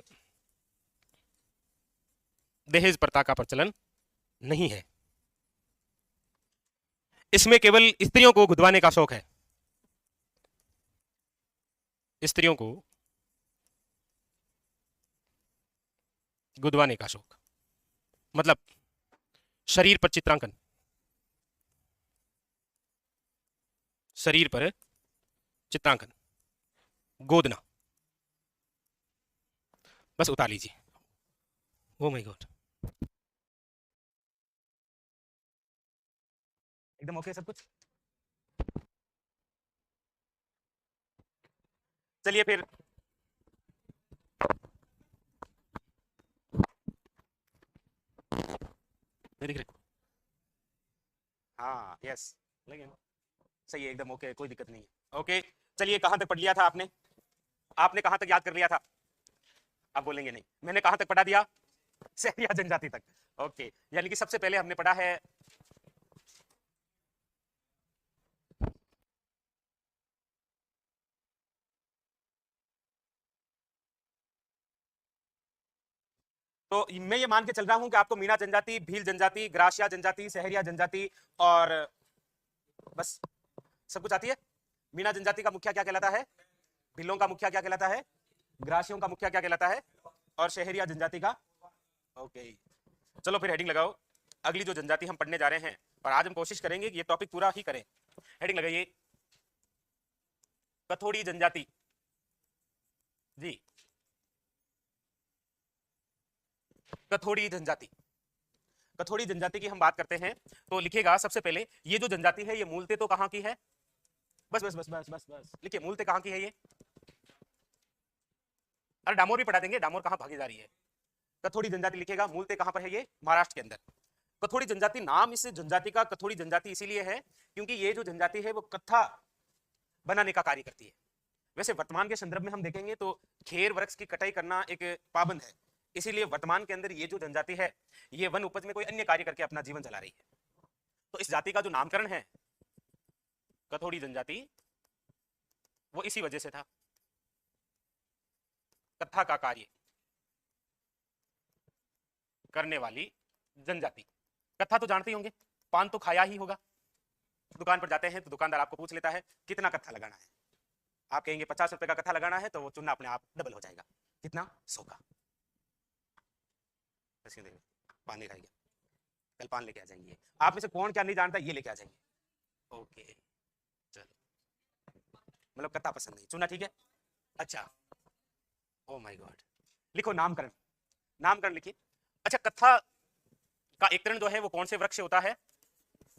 दहेज प्रथा का प्रचलन नहीं है। इसमें केवल स्त्रियों को गुदवाने का शौक है, स्त्रियों को गुदवाने का शौक, मतलब शरीर पर चित्रांकन, शरीर पर चित्रांकन, गोदना, बस उतार लीजिए। ओ माय गॉड, एकदम ओके सब कुछ। चलिए फिर दिख रहे, हाँ यस, लगे ना? सही है, एकदम ओके, कोई दिक्कत नहीं है। ओके चलिए, कहां तक पढ़ लिया था आपने? आपने कहां तक याद कर लिया था? आप बोलेंगे नहीं, मैंने कहां तक पढ़ा दिया? सहरिया जनजाति तक। ओके, यानी कि सबसे पहले हमने पढ़ा है तो मैं ये मान के चल रहा हूं कि आपको मीणा जनजाति, भील जनजाति, ग्रासिया जनजाति, सहरिया जनजाति और बस सब कुछ आती है। मीणा जनजाति का मुखिया क्या कहलाता है? भीलों का मुखिया क्या कहलाता है? ग्रासियों का मुखिया क्या कहलाता है? और शहरिया जनजाति का। ओके चलो फिर हेडिंग लगाओ, अगली जो जनजाति हम पढ़ने जा रहे हैं, और आज हम कोशिश करेंगे कि ये टॉपिक पूरा ही करें। हेडिंग लगाइए, कथोड़ी जनजाति। जी, कथोड़ी जनजाति। कथोड़ी जनजाति की हम बात करते हैं तो लिखिएगा सबसे पहले, ये जो जनजाति है ये मूलतः तो कहां की है? बस बस बस बस बस बस लिखिए, मूलतः कहां की है ये? अरे डामोर भी पढ़ा देंगे, डामोर कहां भागी जा रही है। कथोड़ी जनजाति लिखिएगा, मूलतः कहां पर है ये? महाराष्ट्र के अंदर। कथोड़ी जनजाति, नाम इस जनजाति का कथोड़ी जनजाति इसीलिए है क्योंकि ये जो जनजाति है वो कत्था बनाने का कार्य करती है। वैसे वर्तमान के संदर्भ में हम देखेंगे तो खेर वृक्ष की कटाई करना एक पाबंद है, इसीलिए वर्तमान के अंदर ये जो जनजाति है ये वन उपज में कोई अन्य कार्य करके अपना जीवन चला रही है। तो इस जाति का जो नामकरण है कथोड़ी जनजाति, वो इसी वजह से था, कत्था का कार्य करने वाली जनजाति। कत्था तो जानते ही होंगे, पान तो खाया ही होगा। दुकान पर जाते हैं तो दुकानदार आपको पूछ लेता है कितना कत्था लगाना है, आप कहेंगे 50 रुपए का कत्था लगाना है, तो वो चुना अपने आप डबल हो जाएगा, कितना? 100 का। पान नहीं खाएंगे, कल पान लेके आ जाएंगे। आप में से कौन क्या नहीं जानता, ये लेके आ जाएंगे। ओके चलो, मतलब कत्था पसंद नहीं, चुना ठीक है। अच्छा, ओ माय गॉड, लिखो नामकरण, नामकरण लिखिए। अच्छा, कत्था का एकत्रण जो है वो कौन से वृक्ष से होता है?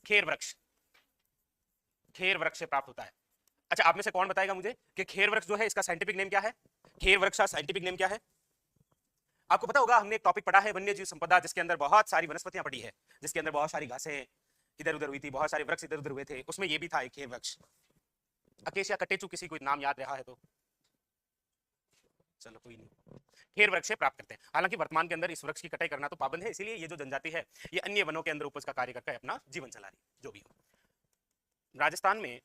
खेर वृक्ष, खेर वृक्ष से प्राप्त होता है। अच्छा, आप में से कौन बताएगा मुझे कि खेर वृक्ष जो है इसका साइंटिफिक नेम क्या है? खेर वृक्ष का साइंटिफिक नेम क्या है? आपको पता होगा, हमने एक टॉपिक पढ़ा है वन्य जीव संपदा, जिसके अंदर बहुत सारी वनस्पतियां पड़ी है, जिसके अंदर बहुत सारी घासें इधर उधर हुई थी, बहुत सारे वृक्ष इधर उधर हुए थे, उसमें ये भी था एक खेर वृक्ष। अकेशिया कटेचू, किसी को नाम याद रहा है तो चलो कोई नहीं, खेर वृक्ष से प्राप्त करते हैं। हालांकि वर्तमान के अंदर इस वृक्ष की कटाई करना तो पाबंद है, इसीलिए ये जो जनजाति है ये अन्य वनों के अंदर उपज का कार्य करके अपना जीवन चला रही है। जो भी हो, राजस्थान में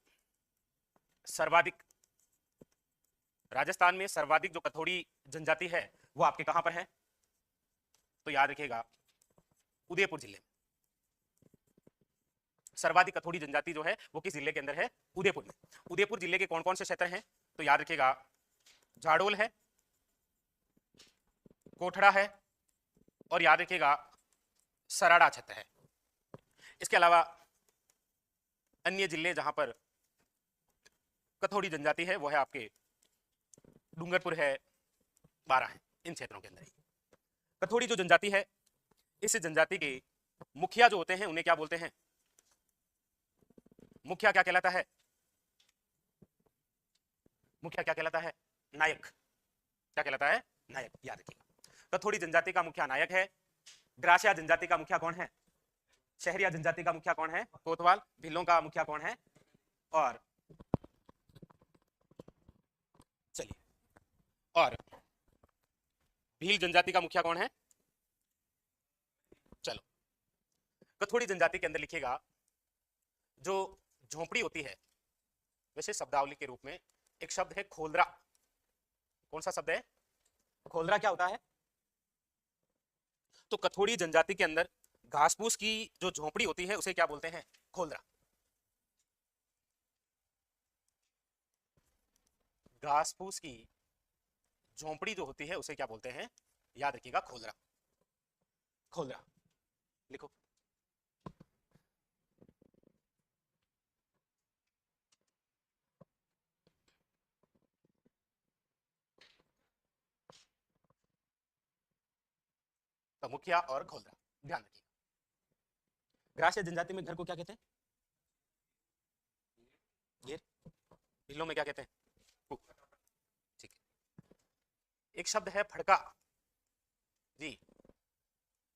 सर्वाधिक, राजस्थान में सर्वाधिक जो कथोड़ी जनजाति है वो आपके कहां पर है? तो याद रखिएगा, उदयपुर जिले में सर्वाधिक कथोड़ी जनजाति जो है वो किस जिले के अंदर है? उदयपुर में। उदयपुर जिले के कौन कौन से क्षेत्र हैं? तो याद रखिएगा, झाड़ोल है, कोठड़ा है, और याद रखिएगा सराड़ा क्षेत्र है। इसके अलावा अन्य जिले जहां पर कथोड़ी जनजाति है वो है आपके डूंगरपुर है, बारा है, इन क्षेत्रों के अंदर ही कथोड़ी जो जनजाति है, इस जनजाति के मुखिया जो होते हैं उन्हें क्या बोलते हैं? मुखिया क्या कहलाता है? मुखिया क्या कहलाता है? नायक। क्या कहलाता है? नायक। याद रखिएगा, कथोड़ी जनजाति का मुखिया नायक है। ग्रासिया जनजाति का मुखिया कौन है? शहरिया जनजाति का मुखिया कौन है? कोतवाल। भीलों का मुखिया कौन है? और चलिए, और भील जनजाति का मुखिया कौन है? चलो, कथोड़ी जनजाति के अंदर लिखिएगा, जो झोंपड़ी होती है, वैसे शब्दावली के रूप में एक शब्द है खोलरा। कौन सा शब्द है? खोलरा। क्या होता है? तो कथोड़ी जनजाति के अंदर घास फूस की जो झोंपड़ी होती है उसे क्या बोलते हैं? खोलरा। घास फूस की झोंपड़ी जो होती है उसे क्या बोलते हैं? याद रखिएगा, खोलरा। खोलरा लिखो। तो मुखिया और खोलरा ध्यान रखिएगा। ग्रासिया जनजाति में घर को क्या कहते हैं? घेर। भीलों में क्या कहते हैं? कूप। ठीक है। एक शब्द है फड़का। जी,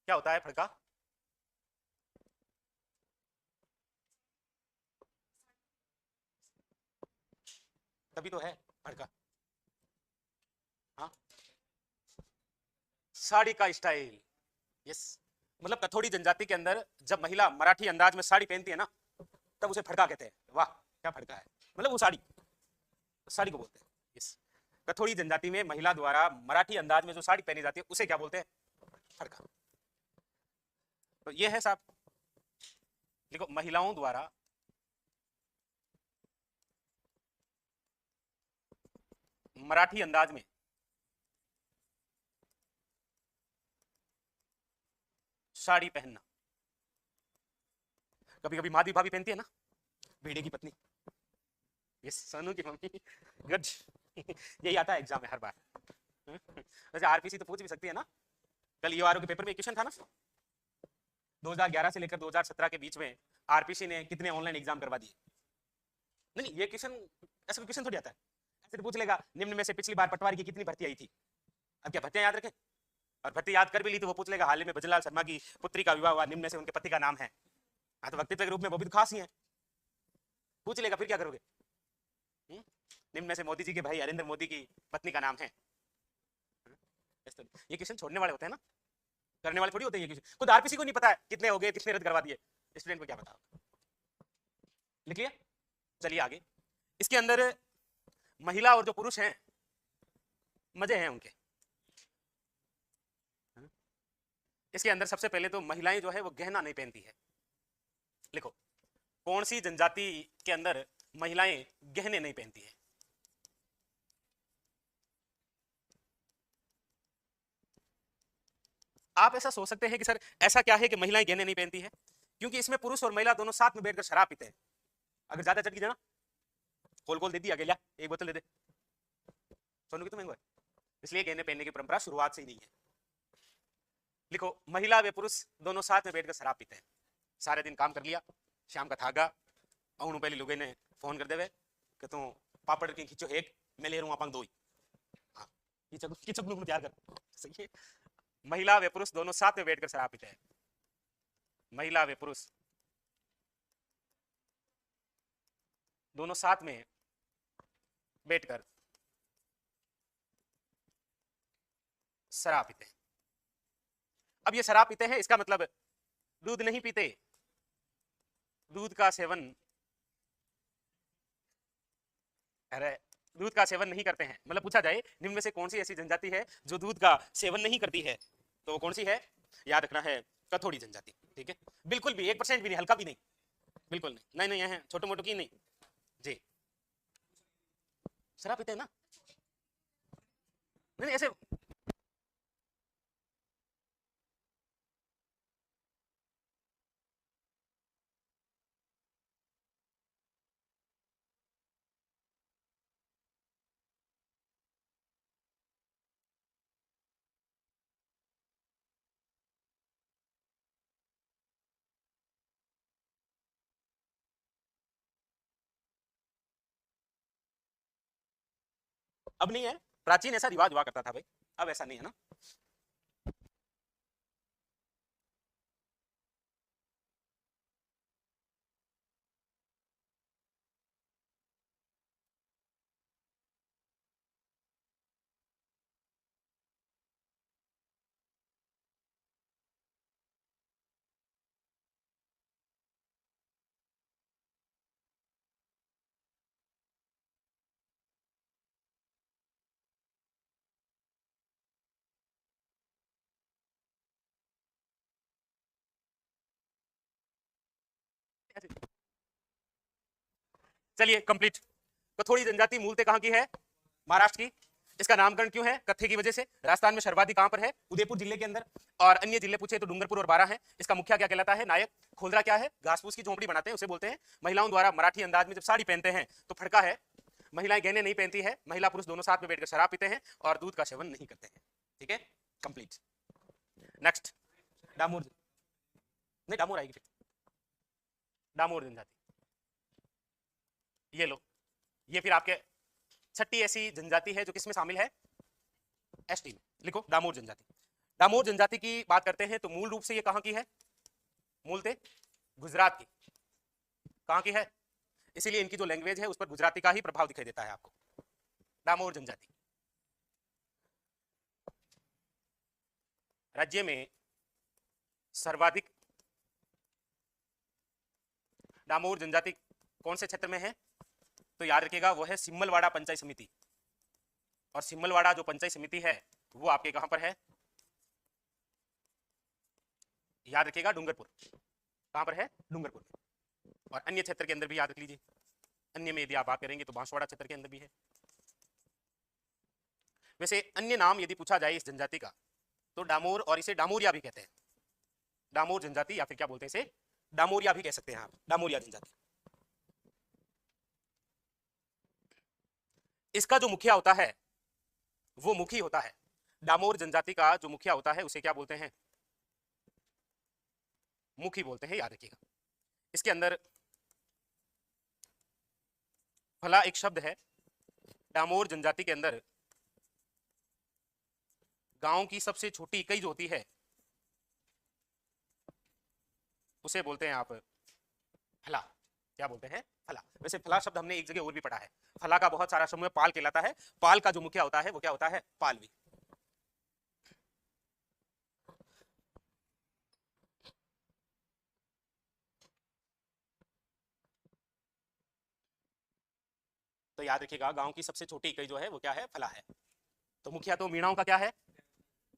क्या होता है फड़का? तभी तो है फड़का। हाँ, साड़ी का स्टाइल। यस, मतलब कथोड़ी जनजाति के अंदर जब महिला मराठी अंदाज में साड़ी पहनती है ना, तब उसे फड़का कहते हैं। वाह, क्या फड़का है, मतलब वो साड़ी, साड़ी को बोलते हैं। यस, कथोड़ी जनजाति में महिला द्वारा मराठी अंदाज में जो साड़ी पहनी जाती है उसे क्या बोलते हैं? फड़का। तो ये है साहब, देखो, महिलाओं द्वारा मराठी अंदाज में साड़ी पहनना। कभी कभी माधवी भाभी पहनती है ना, भेड़े की पत्नी। यस, सोनू की मम्मी गज। यही आता है एग्जाम में हर बार। वैसे आरपीसी तो पूछ भी सकती है ना। कल ईओआरओ के पेपर में क्वेश्चन था ना, 2011 से लेकर 2017 के बीच में आरपीसी ने कितने ऑनलाइन एग्जाम करवा दिए। नहीं, ये क्वेश्चन ऐसा क्वेश्चन थोड़ी आता है। ऐसे तो पूछ लेगा, निम्न में से पिछली बार पटवारी की कितनी भर्ती आई थी। अब क्या भर्तियां याद रखें? और भर्ती याद कर भी ली तो वो पूछ लेगा, हाल ही में भजनलाल शर्मा की पुत्री का विवाह हुआ, निम्न में से उनके पति का नाम है। हाँ, तो व्यक्तित्व के रूप में वो भी तो खास ही है। पूछ लेगा, फिर क्या करोगे? निम्न में से मोदी जी के भाई नरेंद्र मोदी की पत्नी का नाम है। ये क्वेश्चन छोड़ने वाले होते हैं ना, करने वाले थोड़ी होते हैं ये क्वेश्चन। खुद आरपीसी को नहीं पता है कितने हो गए, कितने रद्द करवा दिए, स्टूडेंट को क्या पता। लिख लिया? चलिए आगे। इसके अंदर महिला और जो पुरुष हैं, मजे हैं उनके। इसके अंदर सबसे पहले तो महिलाएं जो है वो गहना नहीं पहनती है। लिखो, कौन सी जनजाति के अंदर महिलाएं गहने नहीं पहनती है? आप ऐसा सोच सकते हैं कि सर ऐसा क्या है कि महिलाएं गहने नहीं पहनती है? क्योंकि इसमें पुरुष और महिला दोनों साथ में बैठकर शराब पीते हैं। अगर ज्यादा चट की देना, खोल खोल दे दी, अकेला एक बोतल दे दे। सोनू की तो महंगा है, इसलिए गहने पहनने की परंपरा शुरुआत से ही नहीं है। लिखो, महिला व पुरुष दोनों साथ में बैठकर शराब पीते हैं। सारे दिन काम कर लिया, शाम का थागा और पहले लोगे ने फोन कर देवे कि तू पापड़ की खींचो एक, मैं ले रहूं दो ही। हाँ, किचक तैयार कर। सही है। महिला व पुरुष दोनों साथ में बैठकर शराब पीते हैं। महिला व पुरुष दोनों साथ में बैठकर शराब पीते हैं। अब ये शराब पीते हैं, इसका मतलब दूध नहीं पीते, दूध का सेवन, अरे दूध का सेवन नहीं करते हैं। मतलब पूछा जाए निम्न में से कौन सी ऐसी जनजाति है जो दूध का सेवन नहीं करती है, तो वो कौन सी है? याद रखना है, कथोड़ी जनजाति। ठीक है, बिल्कुल भी 1% भी नहीं, हल्का भी नहीं, बिल्कुल नहीं। नहीं है, छोटे मोटो की नहीं जी। शराब पीते हैं ना? नहीं ऐसे अब नहीं है, प्राचीन ऐसा रिवाज हुआ करता था भाई, अब ऐसा नहीं है ना। चलिए कंप्लीट। कथोड़ी जनजाति मूलतः कहाँ की है? महाराष्ट्र की। इसका नामकरण क्यों है? कत्थे की वजह से। राजस्थान में सर्वाधिक कहां पर है? उदयपुर जिले के अंदर। और अन्य जिले पूछे तो डूंगरपुर और बारां है। इसका मुखिया क्या कहलाता है? नायक। खोलरा क्या है? घास फूस की झोंपड़ी बनाते हैं उसे बोलते हैं। महिलाओं द्वारा मराठी अंदाज में जब साड़ी पहनते हैं तो फड़का है। महिलाएं गहने नहीं पहनती है। महिला पुरुष दोनों साथ में बैठकर शराब पीते हैं और दूध का सेवन नहीं करते हैं। ठीक है, कंप्लीट। नेक्स्ट, डामोर। नहीं, डामोर आएगी। डामोर जनजाति, ये लो, ये फिर आपके छठी ऐसी जनजाति है जो किसमें शामिल है? एसटी में। लिखो डामोर जनजाति। डामोर जनजाति की बात करते हैं तो मूल रूप से ये कहां की है? मूलतः गुजरात की। कहां की है? इसीलिए इनकी जो लैंग्वेज है उस पर गुजराती का ही प्रभाव दिखाई देता है आपको। डामोर जनजाति राज्य में सर्वाधिक। डामोर जनजाति कौन से क्षेत्र में है? तो याद रखिएगा वो है सिम्मलवाड़ा पंचायत समिति। और सिम्मलवाड़ा जो पंचायत समिति है वो आपके कहां पर है? याद रखिएगा डूंगरपुर। कहां पर है? डूंगरपुर में। और अन्य क्षेत्र के अंदर भी याद रख लीजिए। अन्य में यदि आप बात करेंगे तो बांसवाड़ा क्षेत्र के अंदर भी है। वैसे अन्य नाम यदि पूछा जाए इस जनजाति का तो डामोर, और इसे डामोरिया भी कहते हैं। डामोर जनजाति, या फिर क्या बोलते हैं इसे? डामोरिया भी कह सकते हैं आप, डामोरिया जनजाति। इसका जो मुखिया होता है वो मुखी होता है। डामोर जनजाति का जो मुखिया होता है उसे क्या बोलते हैं? मुखी बोलते हैं, याद रखिएगा। इसके अंदर फला एक शब्द है। डामोर जनजाति के अंदर गांव की सबसे छोटी इकाई जो होती है उसे बोलते हैं आप फला। क्या बोलते हैं? फला। वैसे फला शब्द हमने एक जगह और भी पढ़ा है। फला का बहुत सारा समूह पाल कहलाता है। पाल का जो मुखिया होता है वो क्या होता है? पालवी। तो याद रखिएगा गांव की सबसे छोटी इकाई जो है वो क्या है? फला है। तो मुखिया तो मीणाओं का क्या है?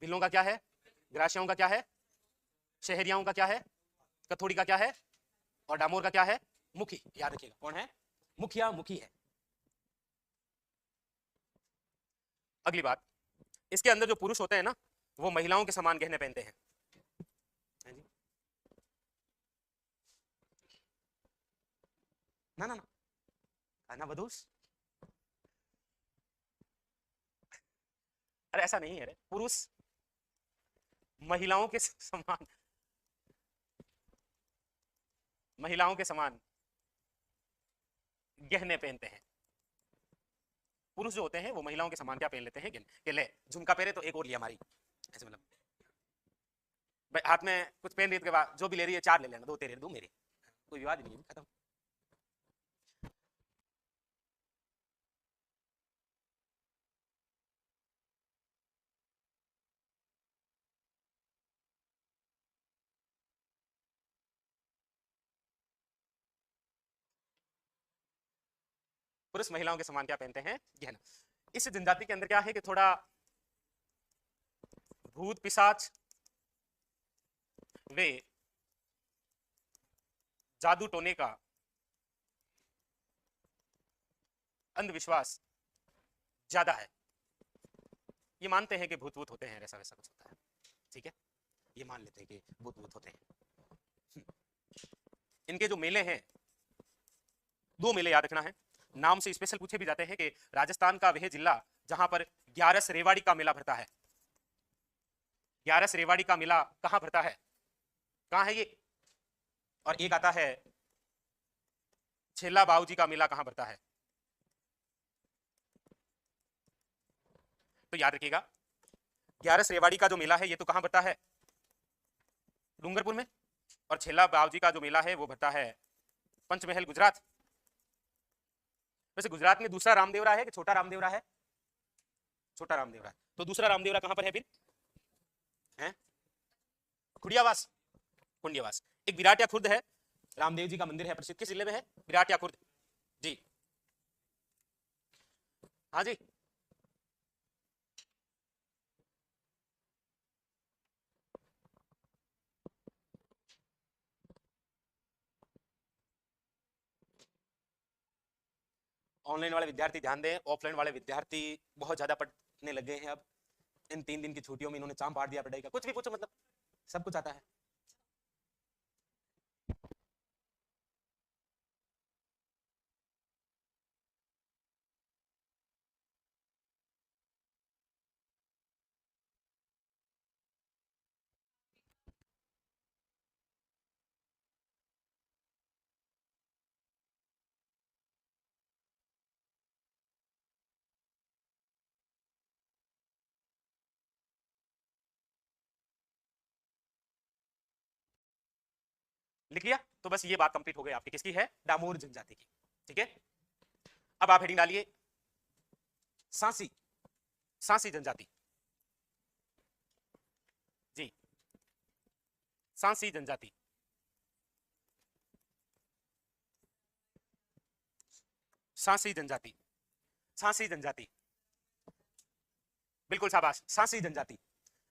भिल्लों का क्या है? ग्रासियाओं का क्या है? शहरियाओं का क्या है? कथोड़ी का क्या है? और डामोर का क्या है? मुखी। याद रखिएगा कौन है? मुखिया, मुखी है। अगली बात, इसके अंदर जो पुरुष होते हैं ना वो महिलाओं के समान गहने पहनते हैं। ना ना ना ना बदूस, अरे ऐसा नहीं है रे। पुरुष महिलाओं के समान, महिलाओं के समान गहने पहनते हैं। पुरुष जो होते हैं वो महिलाओं के समान क्या पहन लेते हैं? गहने। के ले झुमका पहने तो एक और लिया हमारी, ऐसे मतलब भाई हाथ में कुछ पहन रही के बाद जो भी ले रही है चार ले लेना, दो तेरे दो मेरे, कोई विवाद नहीं है, खत्म। पुरुष महिलाओं के समान क्या पहनते हैं? गहना। इस जनजाति के अंदर क्या है कि थोड़ा भूत पिशाच वे जादू टोने का अंधविश्वास ज्यादा है। ये मानते हैं कि भूत भूत होते हैं, ऐसा वैसा कुछ होता है। ठीक है, ये मान लेते हैं कि भूत भूत होते हैं। इनके जो मेले हैं, दो मेले याद रखना है। नाम से स्पेशल पूछे भी जाते हैं कि राजस्थान का वह जिला जहां पर ग्यारस रेवाड़ी का मेला भरता है। ग्यारस रेवाड़ी का मेला कहां भरता है? कहां है ये? और एक आता है छेला बाबूजी का मेला कहां भरता है? तो याद रखिएगा ग्यारस रेवाड़ी का जो मेला है ये तो कहां भरता है, डूंगरपुर में, और छेला बावजी का जो मेला है वो भरता है पंचमहल गुजरात। वैसे गुजरात में दूसरा रामदेवरा है कि छोटा रामदेवरा है, छोटा रामदेवरा है, तो दूसरा रामदेवरा कहां पर है फिर, है खुड़ियावास, कुंडियावास। एक विराट या खुर्द है, रामदेव जी का मंदिर है प्रसिद्ध, किस जिले में है, विराट या खुर्द जी, हाँ जी। ऑनलाइन वाले विद्यार्थी ध्यान दें, ऑफलाइन वाले विद्यार्थी बहुत ज्यादा पढ़ने लग गए हैं अब, इन 3 दिन की छुट्टियों में इन्होंने चाम पाड़ दिया पढ़ाई का, कुछ भी पूछो मतलब सब कुछ आता है। लिख लिया, तो बस ये बात कंप्लीट हो गई आपकी, किसकी है, डामोर जनजाति की, ठीक है। अब आप हेडिंग डालिए सांसी, सांसी जनजाति जी, सांसी जनजाति, सांसी जनजाति, सांसी जनजाति, बिल्कुल शाबाश, सांसी जनजाति।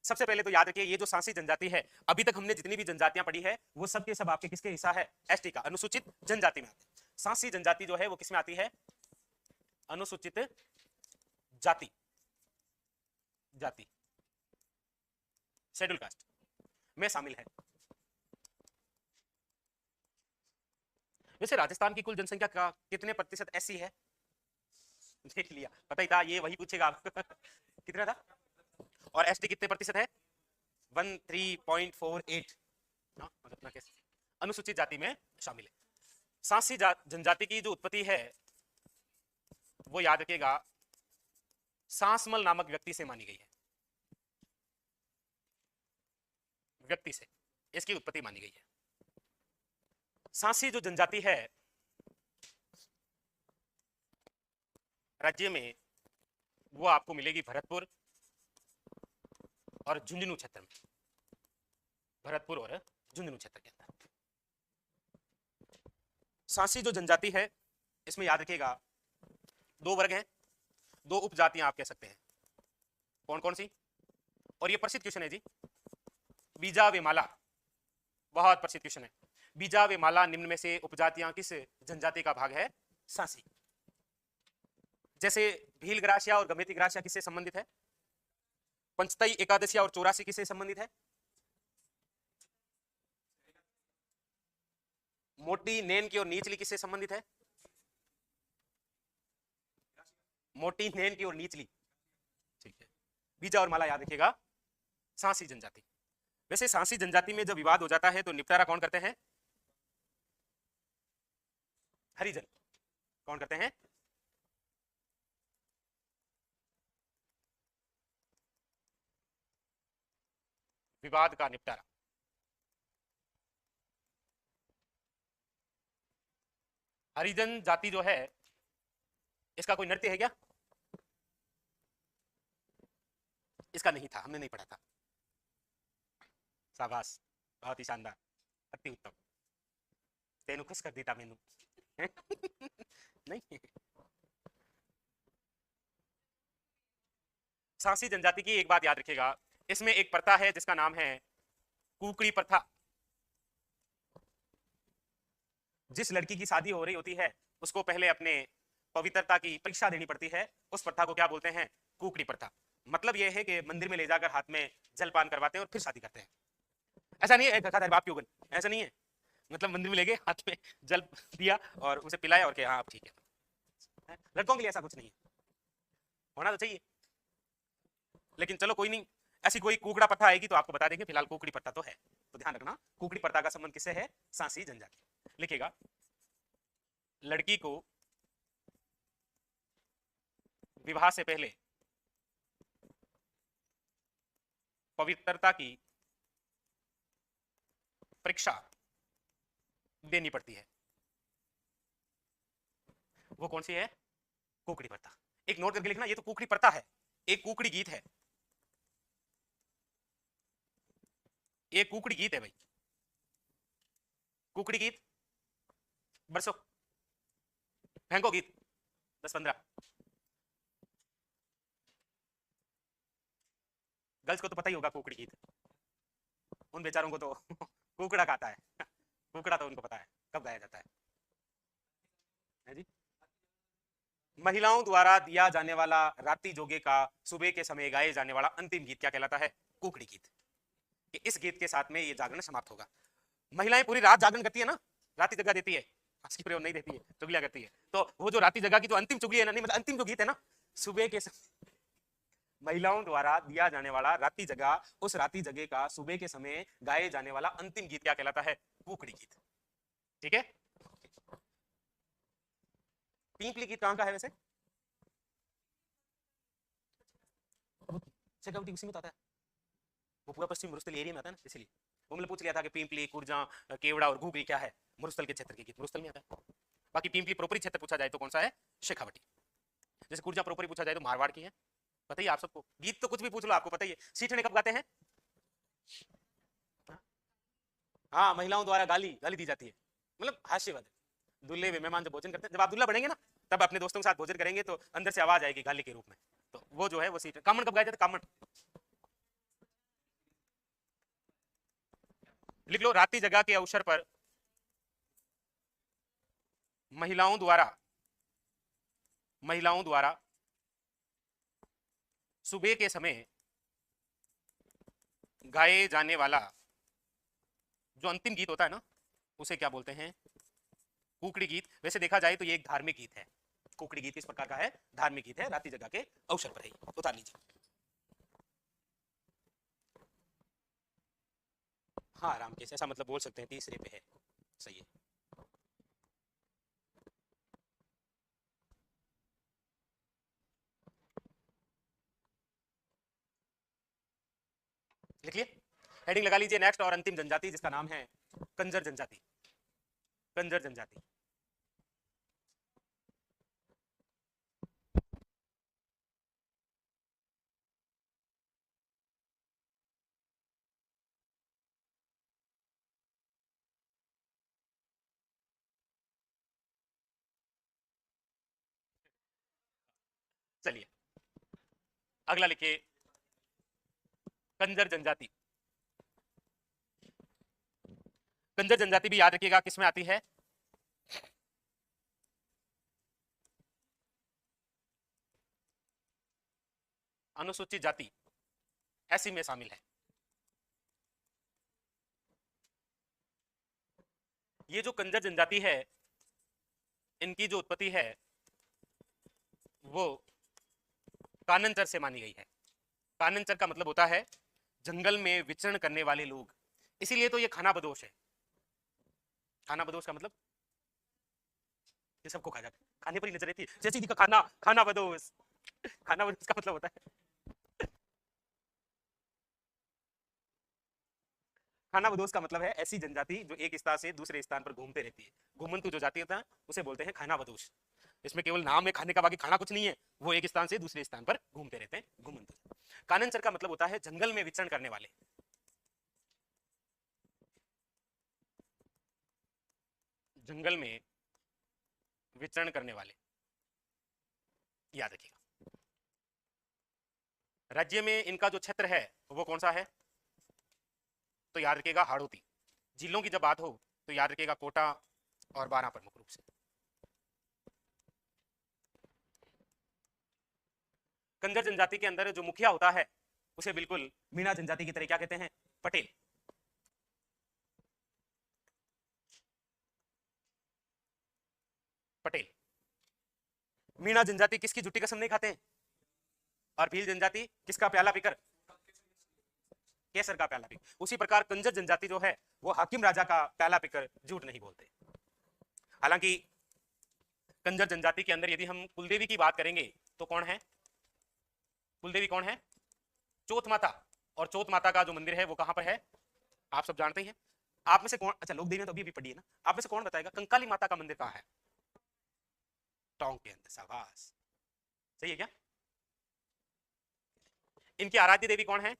सबसे पहले तो याद रखिए ये जो सांसी जनजाति है, अभी तक हमने जितनी भी जनजातियां पढ़ी है वो सब के सब आपके किसके हिस्सा है, एसटी का, अनुसूचित जनजाति में आते हैं। सांसी जनजाति जो है वो किसमें आती है, अनुसूचित जाति, जाति, शेड्यूल कास्ट में शामिल है। वैसे राजस्थान की कुल जनसंख्या का कितने प्रतिशत एससी है, देख लिया, पता ही था ये वही पूछेगा आप कितना था, और एसटी कितने प्रतिशत है, 13.48, मतलब कैसे अनुसूचित जाति में शामिल है। सांसी जनजाति की जो उत्पत्ति है वो याद रखिएगा सांसमल नामक व्यक्ति से मानी गई है, व्यक्ति से इसकी उत्पत्ति मानी गई है। सांसी जो जनजाति है राज्य में वो आपको मिलेगी भरतपुर और झुंझुनू क्षेत्र में, भरतपुर और झुंझुनू क्षेत्र के अंदर। सांसी जो जनजाति है इसमें याद रखिएगा 2 वर्ग हैं, 2 उपजातियां आप कह सकते हैं, कौन कौन सी, और ये प्रसिद्ध क्वेश्चन है जी, बीजा व माला, बहुत प्रसिद्ध क्वेश्चन है, बीजा व माला निम्न में से उपजातियां किस जनजाति का भाग है, सांसी। जैसे भील ग्रासिया और गमेती ग्रासिया किससे संबंधित है, पंचतई एकादशिया और 84 किससे संबंधित है, मोटी नैन की और नीचली किससे संबंधित है, मोटी नैन की और नीचली, ठीक है। बीजा और माला याद रखिएगा सांसी जनजाति। वैसे सांसी जनजाति में जब विवाद हो जाता है तो निपटारा कौन करते हैं, हरिजन, कौन करते हैं, विवाद का निपटारा। हरिजन जाति जो है इसका कोई नृत्य है क्या, इसका नहीं था, हमने नहीं पढ़ा था, शाबाश, बहुत ही शानदार, अति उत्तम, तेनू खुश कर देता मैनू नहीं। सांसी जनजाति की एक बात याद रखिएगा, इसमें एक प्रथा है जिसका नाम है कुकड़ी प्रथा। जिस लड़की की शादी हो रही होती है उसको पहले अपने पवित्रता की परीक्षा देनी पड़ती है, उस प्रथा को क्या बोलते हैं, कुकड़ी प्रथा। मतलब यह है कि मंदिर में ले जाकर हाथ में जलपान करवाते हैं और फिर शादी करते हैं। ऐसा नहीं है बाप की उगन, ऐसा नहीं है, मतलब मंदिर में ले गए हाथ में जल दिया और उसे पिलाया और हाँ ठीक है। लड़कों के लिए ऐसा कुछ नहीं है, होना तो चाहिए, लेकिन चलो कोई नहीं, ऐसी कोई कुकड़ा प्रथा आएगी तो आपको बता देंगे, फिलहाल कुकड़ी प्रथा तो है, तो ध्यान रखना कुकड़ी प्रथा का संबंध किससे है, सांसी जनजाति। लिखेगा लड़की को विवाह से पहले पवित्रता की परीक्षा देनी पड़ती है। वो कौन सी है? कुकड़ी प्रथा। एक नोट करके लिखना, ये तो कुकड़ी प्रथा है, एक कुकड़ी गीत है, एक कुकड़ी गीत है भाई, कुकड़ी गीत। बरसो फेंको गीत 10-15। गर्ल्स को तो पता ही होगा कुकड़ी गीत, उन बेचारों को तो कुकड़ा खाता है कुकड़ा तो उनको पता है कब गाया जाता है जी। महिलाओं द्वारा दिया जाने वाला रात्रि जोगे का सुबह के समय गाए जाने वाला अंतिम गीत क्या कहलाता है? कुकड़ी गीत। कि इस गीत के साथ में ये जागरण समाप्त होगा। महिलाएं पूरी रात जागरण करती है ना, रात्रि जगह देती है, आज की प्रयोग नहीं देती है, चुगलियां करती है। तो वो जो रात्रि जगह की जो अंतिम चुगली है ना, नहीं मतलब अंतिम जो गीत है ना, सुबह के समय महिलाओं द्वारा दिया जाने वाला रात्रि जगह, उस रात्रि जगह का सुबह के समय गाए जाने वाला अंतिम गीत क्या कहलाता है? कुकड़ी गीत। ठीक है। पीपली गीत कहां का है वैसे? शेखावटी उसी में तो आता है, वो पूरा पश्चिम मुरुस्थल एरिया में आता है ना, इसलिए वो मैंने पूछ लिया था कि पिंपली, कुर्जा, केवड़ा और घुघरी क्या है, मुरुस्थल के क्षेत्र के गीत मुरुस्थल में आता है। बाकी पिंपली प्रोपरी क्षेत्र पूछा जाए तो कौन सा है? शेखावटी। जैसे कुर्जा प्रोपरी पूछा जाए तो मारवाड़ की है, पता ही आप सबको। गीत तो कुछ भी पूछ लो आपको पता ही है। सीठने कब गाते हैं? हाँ, महिलाओं द्वारा गाली गाली दी जाती है, मतलब हास्यवाद। दूल्हे वे मेहमान जब भोजन करते हैं, जब आप दूल्हा बनेंगे ना, तब अपने दोस्तों के साथ भोजन करेंगे तो अंदर से आवाज आएगी गाली के रूप में, तो वो जो है वो सीट। कामन कब गाए जाते? कामन लिख लो। रात्रि जगह के अवसर पर महिलाओं द्वारा सुबह के समय गाए जाने वाला जो अंतिम गीत होता है ना, उसे क्या बोलते हैं? कुकड़ी गीत। वैसे देखा जाए तो ये एक धार्मिक गीत है। कुकड़ी गीत किस प्रकार का है? धार्मिक गीत है, रात्रि जगह के अवसर पर है। उतार लीजिए। हाँ, राम केस ऐसा मतलब बोल सकते हैं, तीसरे पे है, सही है। लिखिए, हेडिंग लगा लीजिए नेक्स्ट, और अंतिम जनजाति जिसका नाम है कंजर जनजाति। कंजर जनजाति। चलिए अगला लिखिए, कंजर जनजाति। कंजर जनजाति भी याद रखिएगा किसमें आती है? अनुसूचित जाति ऐसी में शामिल है। ये जो कंजर जनजाति है, इनकी जो उत्पत्ति है वो काननचर से मानी गई है। काननचर का मतलब होता है जंगल में विचरण करने वाले लोग, इसीलिए तो ये खाना बदोश है। खाना बदोश का मतलब ये सबको खा जाता है, खाने पर ही नजर रहती है। जैसे जी का खाना, खाना बदोश। खाना बदोश का मतलब होता है, खाना बदोश का मतलब है ऐसी जनजाति जो एक स्थान से दूसरे स्थान पर घूमते रहती है। घुमंतु जो जाति होता है उसे बोलते हैं खाना बदोश। इसमें केवल नाम है खाने का, बाकी खाना कुछ नहीं है। वो एक स्थान से दूसरे स्थान पर घूमते रहते हैं, घुमंतु। काननचर का मतलब होता है जंगल में विचरण करने वाले। जंगल में विचरण करने वाले, याद रखिएगा। राज्य में इनका जो क्षेत्र है वो कौन सा है? तो याद रखिएगा हाड़ौती। जिलों की जब बात हो तो याद रखिएगा कोटा और बारां प्रमुख रूप से। कंजर जनजाति के अंदर जो मुखिया होता है उसे बिल्कुल मीणा जनजाति की तरह क्या कहते हैं? पटेल। पटेल। मीणा जनजाति किसकी जुट्टी कसम नहीं खाते हैं? और भील जनजाति किसका प्याला पीकर? केसर का प्याला पीकर। उसी प्रकार कंजर जनजाति जो है वो हाकिम राजा का प्याला पीकर झूठ नहीं बोलते। हालांकि कंजर जनजाति के अंदर यदि हम कुलदेवी की बात करेंगे तो कौन है? कुलदेवी कौन है? चौथ माता। और चौथ माता का जो मंदिर है वो कहां पर है, आप सब जानते ही हैं। आप में से कौन, अच्छा लोक देवी में तो अभी पढ़ी है ना, आप में से कौन बताएगा कंकाली माता का मंदिर कहां है? टोंक के अंदर, शाबाश, सही है क्या? इनकी आराध्य देवी कौन है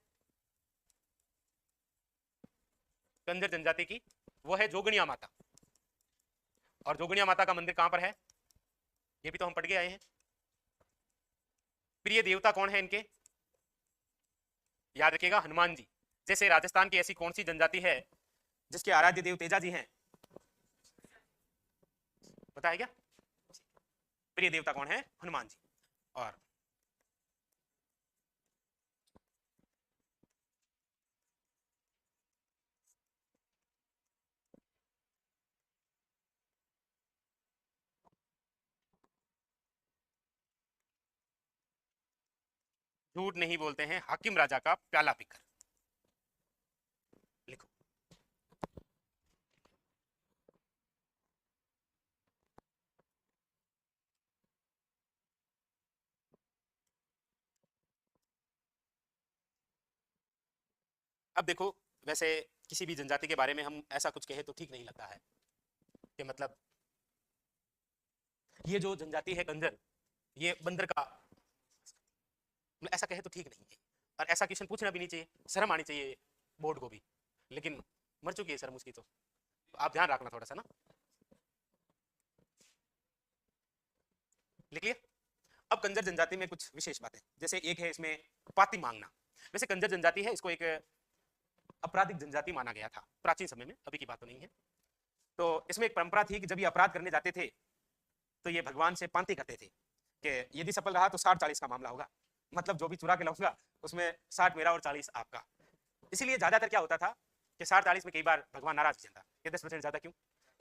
कंजर जनजाति की? वो है जोगणिया माता। और जोगणिया माता का मंदिर कहां पर है, ये भी तो हम पढ़ के आए हैं। प्रिय देवता कौन है इनके, याद रखिएगा हनुमान जी। जैसे राजस्थान की ऐसी कौन सी जनजाति है जिसके आराध्य देव तेजा जी हैं, पता है क्या? प्रिय देवता कौन है, हनुमान जी। और झूठ नहीं बोलते हैं, हाकिम राजा का प्याला पीकर, लिखो। अब देखो, वैसे किसी भी जनजाति के बारे में हम ऐसा कुछ कहे तो ठीक नहीं लगता है कि मतलब ये जो जनजाति है कंजर, ये बंदर का, ऐसा कहे तो ठीक नहीं है। और ऐसा क्वेश्चन पूछना भी नहीं चाहिए, शर्म आनी चाहिए बोर्ड को भी। लेकिन मर चुकी है शर्म उसकी, तो आप ध्यान रखना थोड़ा सा ना, लिख लिया। अब कंजर जनजाति में कुछ विशेष बातें, जैसे एक है इसमें पाती मांगना। वैसे कंजर जनजाति है, इसको एक आपराधिक जनजाति माना गया था प्राचीन समय में, अभी की बात तो नहीं है। तो इसमें एक परंपरा थी कि जब ये अपराध करने जाते थे तो ये भगवान से पांति करते थे कि यदि सफल रहा तो 60-40 का मामला होगा, मतलब जो भी चुरा के लाऊंगा उसमें 60 मेरा और 40 आपका। इसीलिए ज्यादातर क्या होता था कि 60-40 में कई बार भगवान नाराज हो जाता, ये 10% ज्यादा क्यों,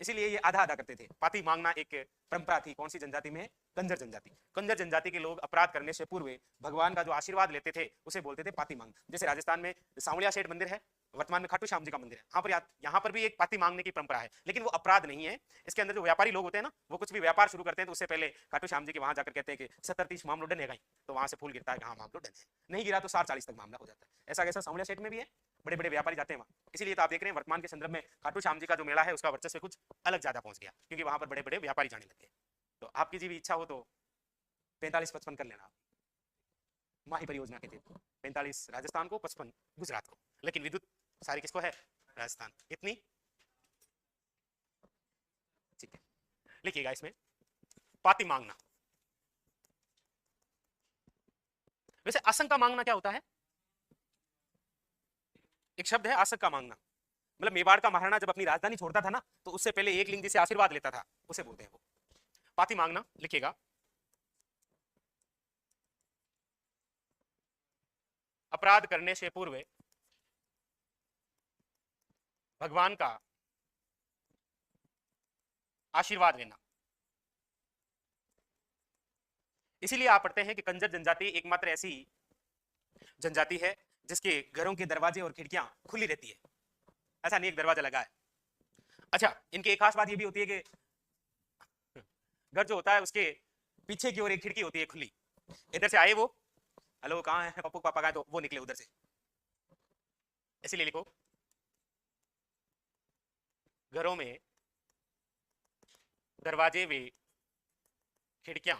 इसीलिए ये आधा आधा करते थे। पाती मांगना एक परंपरा थी, कौन सी जनजाति में, कंजर जनजाति। कंजर जनजाति के लोग अपराध करने से पूर्व भगवान का जो आशीर्वाद लेते थे उसे बोलते थे पाती मांग। जैसे राजस्थान में सांवलिया सेठ मंदिर है, वर्तमान में खाटू श्याम जी का मंदिर है, यहाँ पर भी एक पाती मांगने की परंपरा है, लेकिन वो अपराध नहीं है। इसके अंदर जो व्यापारी लोग होते हैं ना, वो कुछ भी व्यापार शुरू करते हैं तो उससे पहले खाटू श्याम जी के वहां जाकर कहते हैं कि 70-30 मामलो डन है, तो वहां से फूल गिरता है कि हाँ मामलो डन है, नहीं गिरा तो 60-40 तक मामला हो जाता है। ऐसा कैसा सांवलिया सेठ में भी है, बड़े बड़े व्यापारी जाते हैं वहां। इसीलिए तो आप देख रहे हैं वर्तमान के संदर्भ में खाटू श्याम जी का जो मेला है उसका वर्चस्व कुछ अलग ज्यादा पहुंच गया, क्योंकि वहां पर बड़े बड़े व्यापारी जाने लगे। तो आपकी जी भी इच्छा हो तो 45-55 कर लेना, माही परियोजना के तहत 45 राजस्थान को, 55 गुजरात को, लेकिन विद्युत सारी किसको है, राजस्थान। इतनी ठीक है, लिखिएगा इसमें पाती मांगना। वैसे आशंका मांगना क्या होता है, एक शब्द है आशंका मांगना, मतलब मेवाड़ का महाराणा जब अपनी राजधानी छोड़ता था ना तो उससे पहले एक लिंग जिसे आशीर्वाद लेता था उसे बोलते हैं वो पाती मांगना। लिखिएगा अपराध करने से पूर्व भगवान का आशीर्वाद लेना। इसीलिए आप पढ़ते हैं कि कंजर जनजाति एकमात्र ऐसी जनजाति है जिसके घरों के दरवाजे और खिड़कियां खुली रहती है, ऐसा नहीं एक दरवाजा लगा है। अच्छा, इनकी एक खास बात ये भी होती है कि घर जो होता है उसके पीछे की ओर एक खिड़की होती है खुली, इधर से आए वो, हेलो कहाँ है पप्पू पापा, गए तो वो निकले उधर से, इसीलिए लिखो घरों में दरवाजे वे खिड़कियां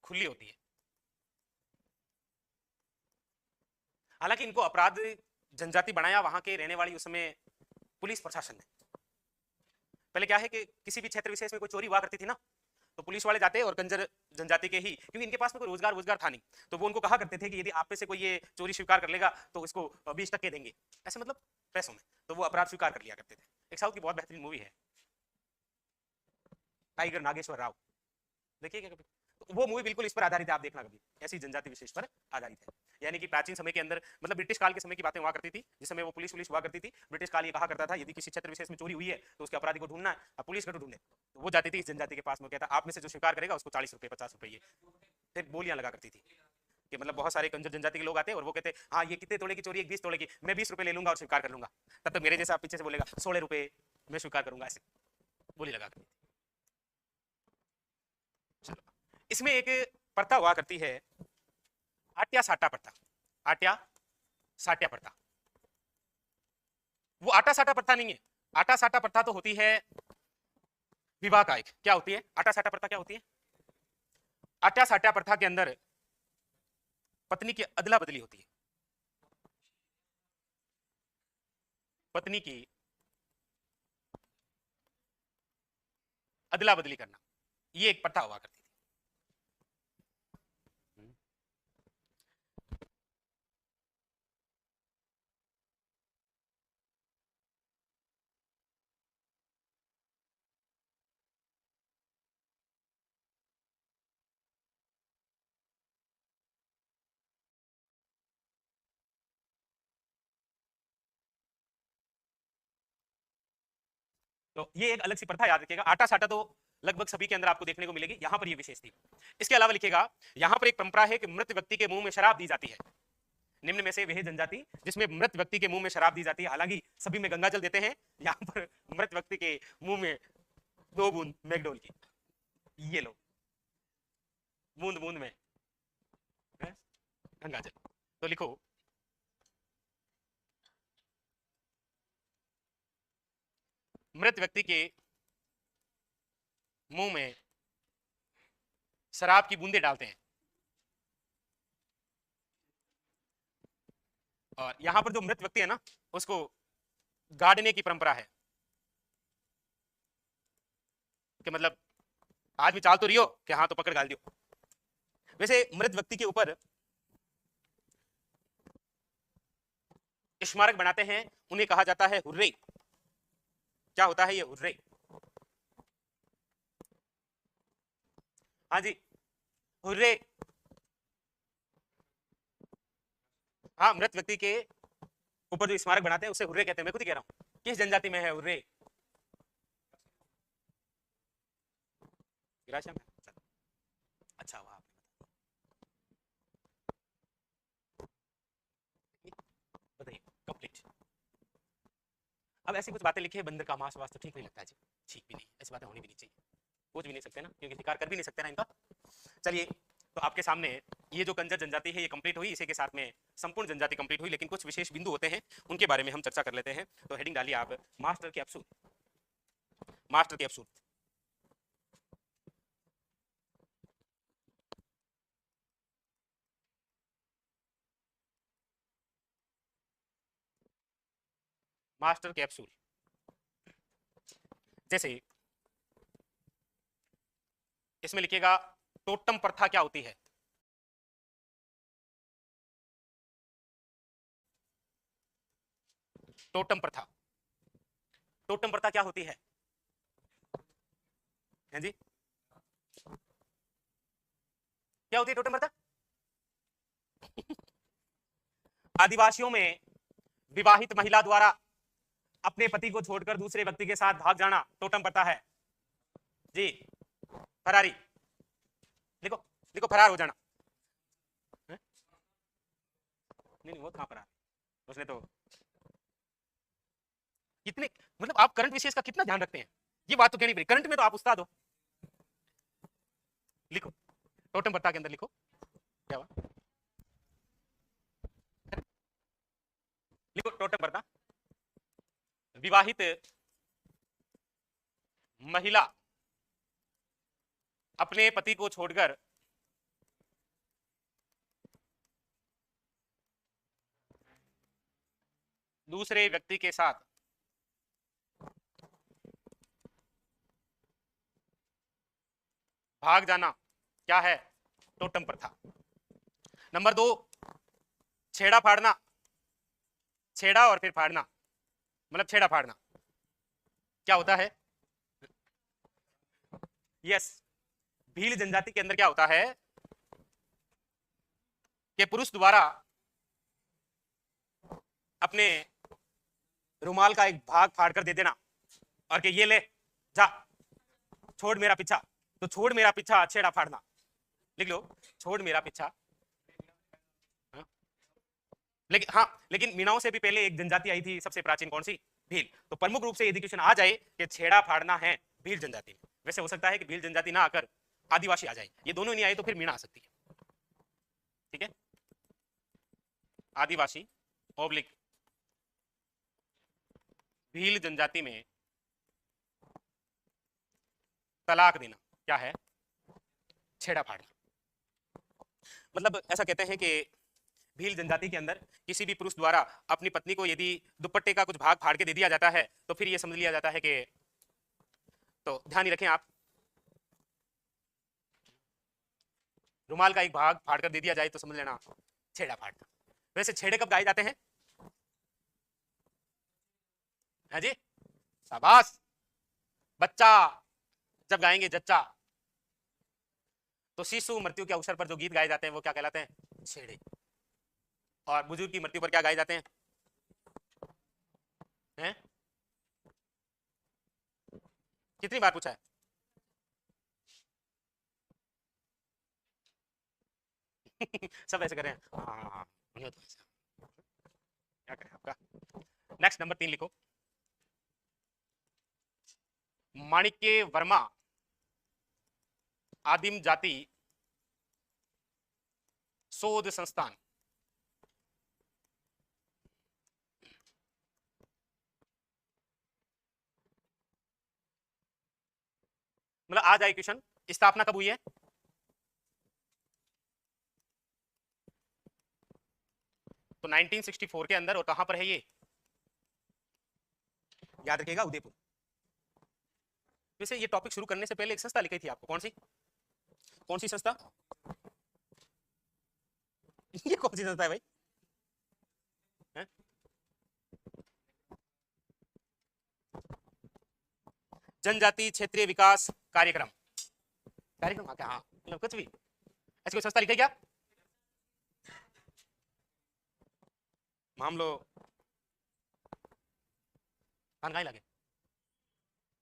खुली होती है। हालांकि इनको अपराध जनजाति बनाया वहां के रहने वाली उस समय पुलिस प्रशासन ने। पहले क्या है कि किसी भी क्षेत्र विशेष में कोई चोरी हुआ करती थी ना, तो पुलिस वाले जाते और कंजर जनजाति के ही, क्योंकि इनके पास में कोई रोजगार था नहीं, तो वो उनको कहा करते थे कि यदि आप में से कोई ये चोरी स्वीकार कर लेगा तो इसको 20% देंगे, ऐसे मतलब पैसों में, तो वो अपराध स्वीकार कर लिया करते थे। एक साउथ की बहुत बेहतरीन मूवी है टाइगर नागेश्वर राव, देखिए क्या कभी, तो वो मूवी बिल्कुल इस पर आधारित है, आप देखना कभी, ऐसी जनजाति विशेष पर आधारित है। यानी कि प्राचीन समय के अंदर, मतलब ब्रिटिश काल के समय की बातें हुआ करती थी, जिस समय वो पुलिस हुआ करती थी, ब्रिटिश काल ये कहा करता था यदि किसी क्षेत्र विशेष में चोरी हुई है तो उसके अपराधी को ढूंढना है, अब पुलिस को ढूंढे, तो वो जाती थी इस जनजाति के पास में, कहता आप में से जो स्वीकार करेगा उसको 40 रुपए 50 रुपए, ये फिर बोलियां लगा करती थी कि मतलब बहुत सारे कंजर जनजाति के लोग आते और वो कहते हाँ ये कितने तोड़े की चोरी, 20 तोड़े की, मैं 20 रुपए ले लूंगा और स्वीकार कर लूंगा, तब तक मेरे जैसा पीछे से बोलेगा 16 रुपए मैं स्वीकार करूंगा, ऐसे बोली लगा करती थी। चलो, इसमें एक प्रथा हुआ करती है, आट्या साट्या प्रथा, आट्या साट्या प्रथा। वो आटा साटा प्रथा नहीं है। आटा साटा प्रथा तो होती है विवाह का एक, क्या होती है आटा साटा प्रथा, क्या होती है? आटा साटा प्रथा के अंदर पत्नी की अदला बदली होती है, पत्नी की अदला बदली करना, ये एक प्रथा हुआ करती थी। तो ये एक अलग सी प्रथा, याद रखिएगा। आटा साटा तो लगभग सभी के अंदर आपको देखने को मिलेगी, यहां पर ये विशेष थी। इसके अलावा लिखिएगा, यहां पर एक परंपरा है कि मृत व्यक्ति के मुंह में शराब दी जाती है। निम्न में से वह जनजाति जिसमें मृत व्यक्ति के मुंह में शराब दी जाती है, हालांकि सभी में गंगाजल देते हैं, यहां पर मृत व्यक्ति के मुंह में 2 बूंद मैकडोल की, ये लो, बूंद बूंद में गंगाजल। तो लिखो, मृत व्यक्ति के मुंह में शराब की बूंदे डालते हैं। और यहां पर जो मृत व्यक्ति है ना, उसको गाड़ने की परंपरा है, कि मतलब आज भी चाल तो रही हो कि हाँ तो पकड़ गाल दियो। वैसे मृत व्यक्ति के ऊपर स्मारक बनाते हैं, उन्हें कहा जाता है हुर्रे। क्या होता है ये हुर्रे? हाँ जी, हुर्रे। हाँ, मृत व्यक्ति के ऊपर जो स्मारक बनाते हैं उसे हुर्रे कहते हैं। मैं खुद ही कह रहा हूं, किस जनजाति में है हुर्रे? में? अच्छा, वहां बताइए कंप्लीट। अब ऐसी कुछ बातें लिखी है, बंदर का मांस वास तो ठीक नहीं लगता है जी, ठीक भी नहीं, ऐसी बातें होनी भी नहीं चाहिए, पूछ भी नहीं सकते ना, क्योंकि शिकार कर भी नहीं सकते ना इनका। चलिए, तो आपके सामने ये जो कंजर जनजाति है ये कंप्लीट हुई, इसी के साथ में संपूर्ण जनजाति कंप्लीट हुई, लेकिन कुछ विशेष बिंदु होते हैं उनके बारे में हम चर्चा कर लेते हैं। तो हेडिंग डालिए आप, मास्टर की अफसूल, मास्टर की अफसूल। Master capsule. जैसे इसमें लिखिएगा, टोटम प्रथा क्या होती है? टोटम प्रथा, टोटम प्रथा क्या होती है? हैं जी, क्या होती है टोटम प्रथा? आदिवासियों में विवाहित महिला द्वारा अपने पति को छोड़कर दूसरे व्यक्ति के साथ भाग जाना टोटम प्रथा है जी। फरारी लिखो, लिखो फरार हो जाना। नहीं नहीं, वो कहां फरार, उसने तो कितने, मतलब आप करंट विशेष का कितना ध्यान रखते हैं, ये बात तो कहनी पड़ी। करंट में तो आप उस्ताद हो। लिखो, टोटम प्रथा के अंदर लिखो क्या हुआ, लिखो टोटम प्रथा, विवाहित महिला अपने पति को छोड़कर दूसरे व्यक्ति के साथ भाग जाना क्या है? टोटम प्रथा। नंबर 2, छेड़ा फाड़ना, छेड़ा और फिर फाड़ना, मतलब छेड़ा फाड़ना क्या होता है? यस, भील जनजाति के अंदर क्या होता है कि पुरुष द्वारा अपने रुमाल का एक भाग फाड़ कर दे देना और कि ये ले जा, छोड़ मेरा पीछा। तो छोड़ मेरा पीछा, छेड़ा फाड़ना, लिख लो, छोड़ मेरा पीछा। हाँ? लेकिन हाँ, लेकिन मीनाओं से भी पहले एक जनजाति आई थी सबसे प्राचीन, कौन सी? भील। तो प्रमुख रूप से यदि क्वेश्चन आ जाए कि छेड़ा फाड़ना है भील जनजाति में, वैसे हो सकता है कि भील जनजाति ना आकर आदिवासी आ जाए, ये दोनों नहीं आए तो फिर मीना आ सकती है, ठीक है। आदिवासी ओब्लिक भील जनजाति में तलाक देना क्या है? छेड़ा फाड़ना। मतलब ऐसा कहते हैं कि भील जनजाति के अंदर किसी भी पुरुष द्वारा अपनी पत्नी को यदि दुपट्टे का कुछ भाग फाड़ के दे दिया जाता है तो फिर यह समझ लिया जाता है कि, तो ध्यान ही रखें आप, रुमाल का एक भाग फाड़ कर दे दिया जाए तो समझ लेना छेड़ा फाड़ना। वैसे छेड़े कब गाए जाते हैं? है जी, शाबाश। बच्चा जब गाएंगे जच्चा, तो शिशु मृत्यु के अवसर पर जो गीत गाए जाते हैं वो क्या कहलाते हैं? छेड़े। और बुजुर्ग की मृत्यु पर क्या गाए जाते हैं? हैं? कितनी बार पूछा है? सब ऐसे करें, हाँ हाँ हाँ, तो क्या करें आपका। नेक्स्ट नंबर 3 लिखो। माणिक्य वर्मा आदिम जाति शोध संस्थान। मतलब आ जाए क्वेश्चन, स्थापना कब हुई है? तो 1964 के अंदर। और कहां पर है ये? याद रखिएगा, उदयपुर। वैसे ये टॉपिक शुरू करने से पहले एक संस्था लिखी थी आपको, कौन सी? कौन सी संस्था? ये कौन सी संस्था है भाई? है? जनजाति क्षेत्रीय विकास कार्यक्रम। कार्यक्रम क्या? हाँ, मतलब कुछ भी ऐसी कोई संस्था लिखी क्या? मामलो खान लगे,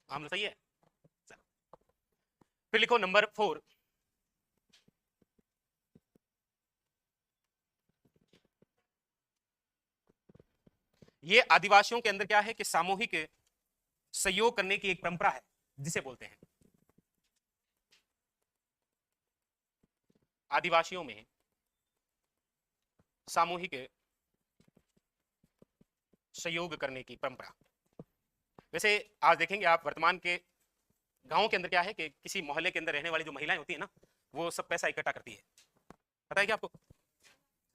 मामलो सही है। फिर लिखो नंबर 4। ये आदिवासियों के अंदर क्या है कि सामूहिक सहयोग करने की एक परंपरा है जिसे बोलते हैं, आदिवासियों में सामूहिक सहयोग करने की परंपरा। वैसे आज देखेंगे आप वर्तमान के गांवों के अंदर क्या है कि किसी मोहल्ले के अंदर रहने वाली जो महिलाएं होती है ना, वो सब पैसा इकट्ठा करती है। पता है क्या आपको?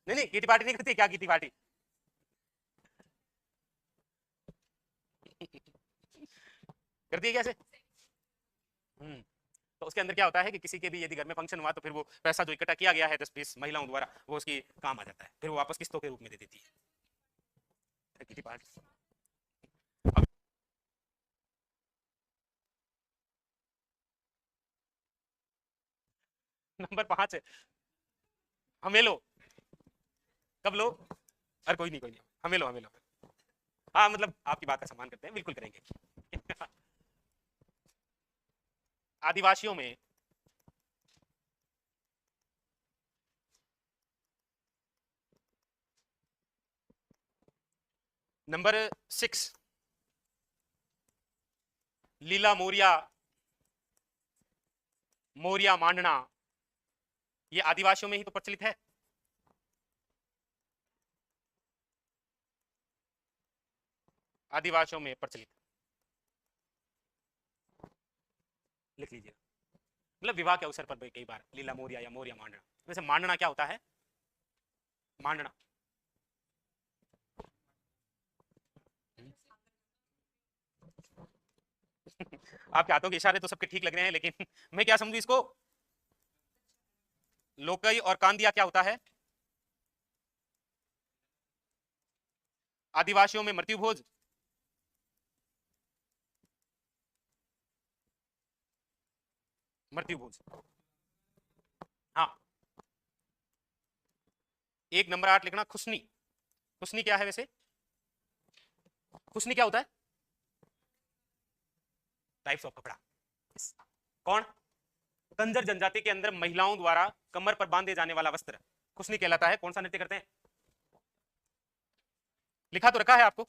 नहीं नहीं, किटी पार्टी नहीं करती। क्या किटी पार्टी? करती है कैसे? तो उसके अंदर क्या होता है कि किसी के भी यदि घर में फंक्शन हुआ तो फिर वो पैसा जो इकट्ठा किया गया है 10-20 महिलाओं द्वारा, वो उसकी काम आ जाता है, फिर वो वापस किस्तों के रूप में दे देती है। Kitty party. नंबर 5 है हमें लो। कब लो? अरे कोई नहीं, कोई नहीं, हमें लो, हमें लो। हाँ मतलब आपकी बात का सम्मान करते हैं, बिल्कुल करेंगे। आदिवासियों में नंबर 6 लीला मोरिया, मोरिया मांडना, ये आदिवासियों में ही तो प्रचलित है। आदिवासियों में प्रचलित, लिख लीजिए। मतलब विवाह के अवसर पर कई बार लीला मोरिया या मोरिया मांडना। वैसे मांडना क्या होता है? मांडना आपके हाथों के इशारे तो सबके ठीक लग रहे हैं, लेकिन मैं क्या समझू इसको? लोकई और कांदिया क्या होता है? आदिवासियों में मृत्यु भोज। मृत्यु भोज, हाँ। 1 नंबर 8 लिखना खुशनी। खुशनी क्या है वैसे? खुशनी क्या होता है? टाइप्स ऑफ कपड़ा। कौन? कंजर जनजाति के अंदर महिलाओं द्वारा कमर पर बांधे जाने वाला वस्त्र खुशनी कहलाता है। कौन सा नृत्य करते हैं? लिखा तो रखा है आपको।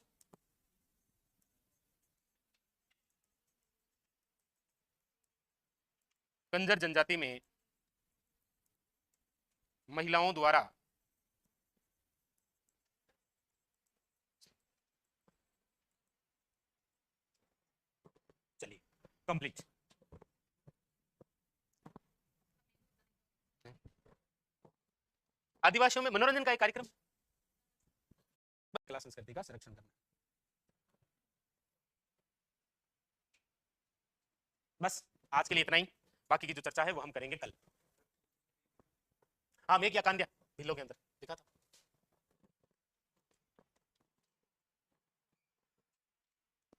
कंजर जनजाति में महिलाओं द्वारा कंप्लीट। आदिवासियों में मनोरंजन का एक कार्यक्रम, कला संस्कृति का संरक्षण करना। बस आज के लिए इतना ही, बाकी की जो चर्चा है वो हम करेंगे कल। हाँ, मेघ या कांद्या भिल्लों के अंदर दिखा था।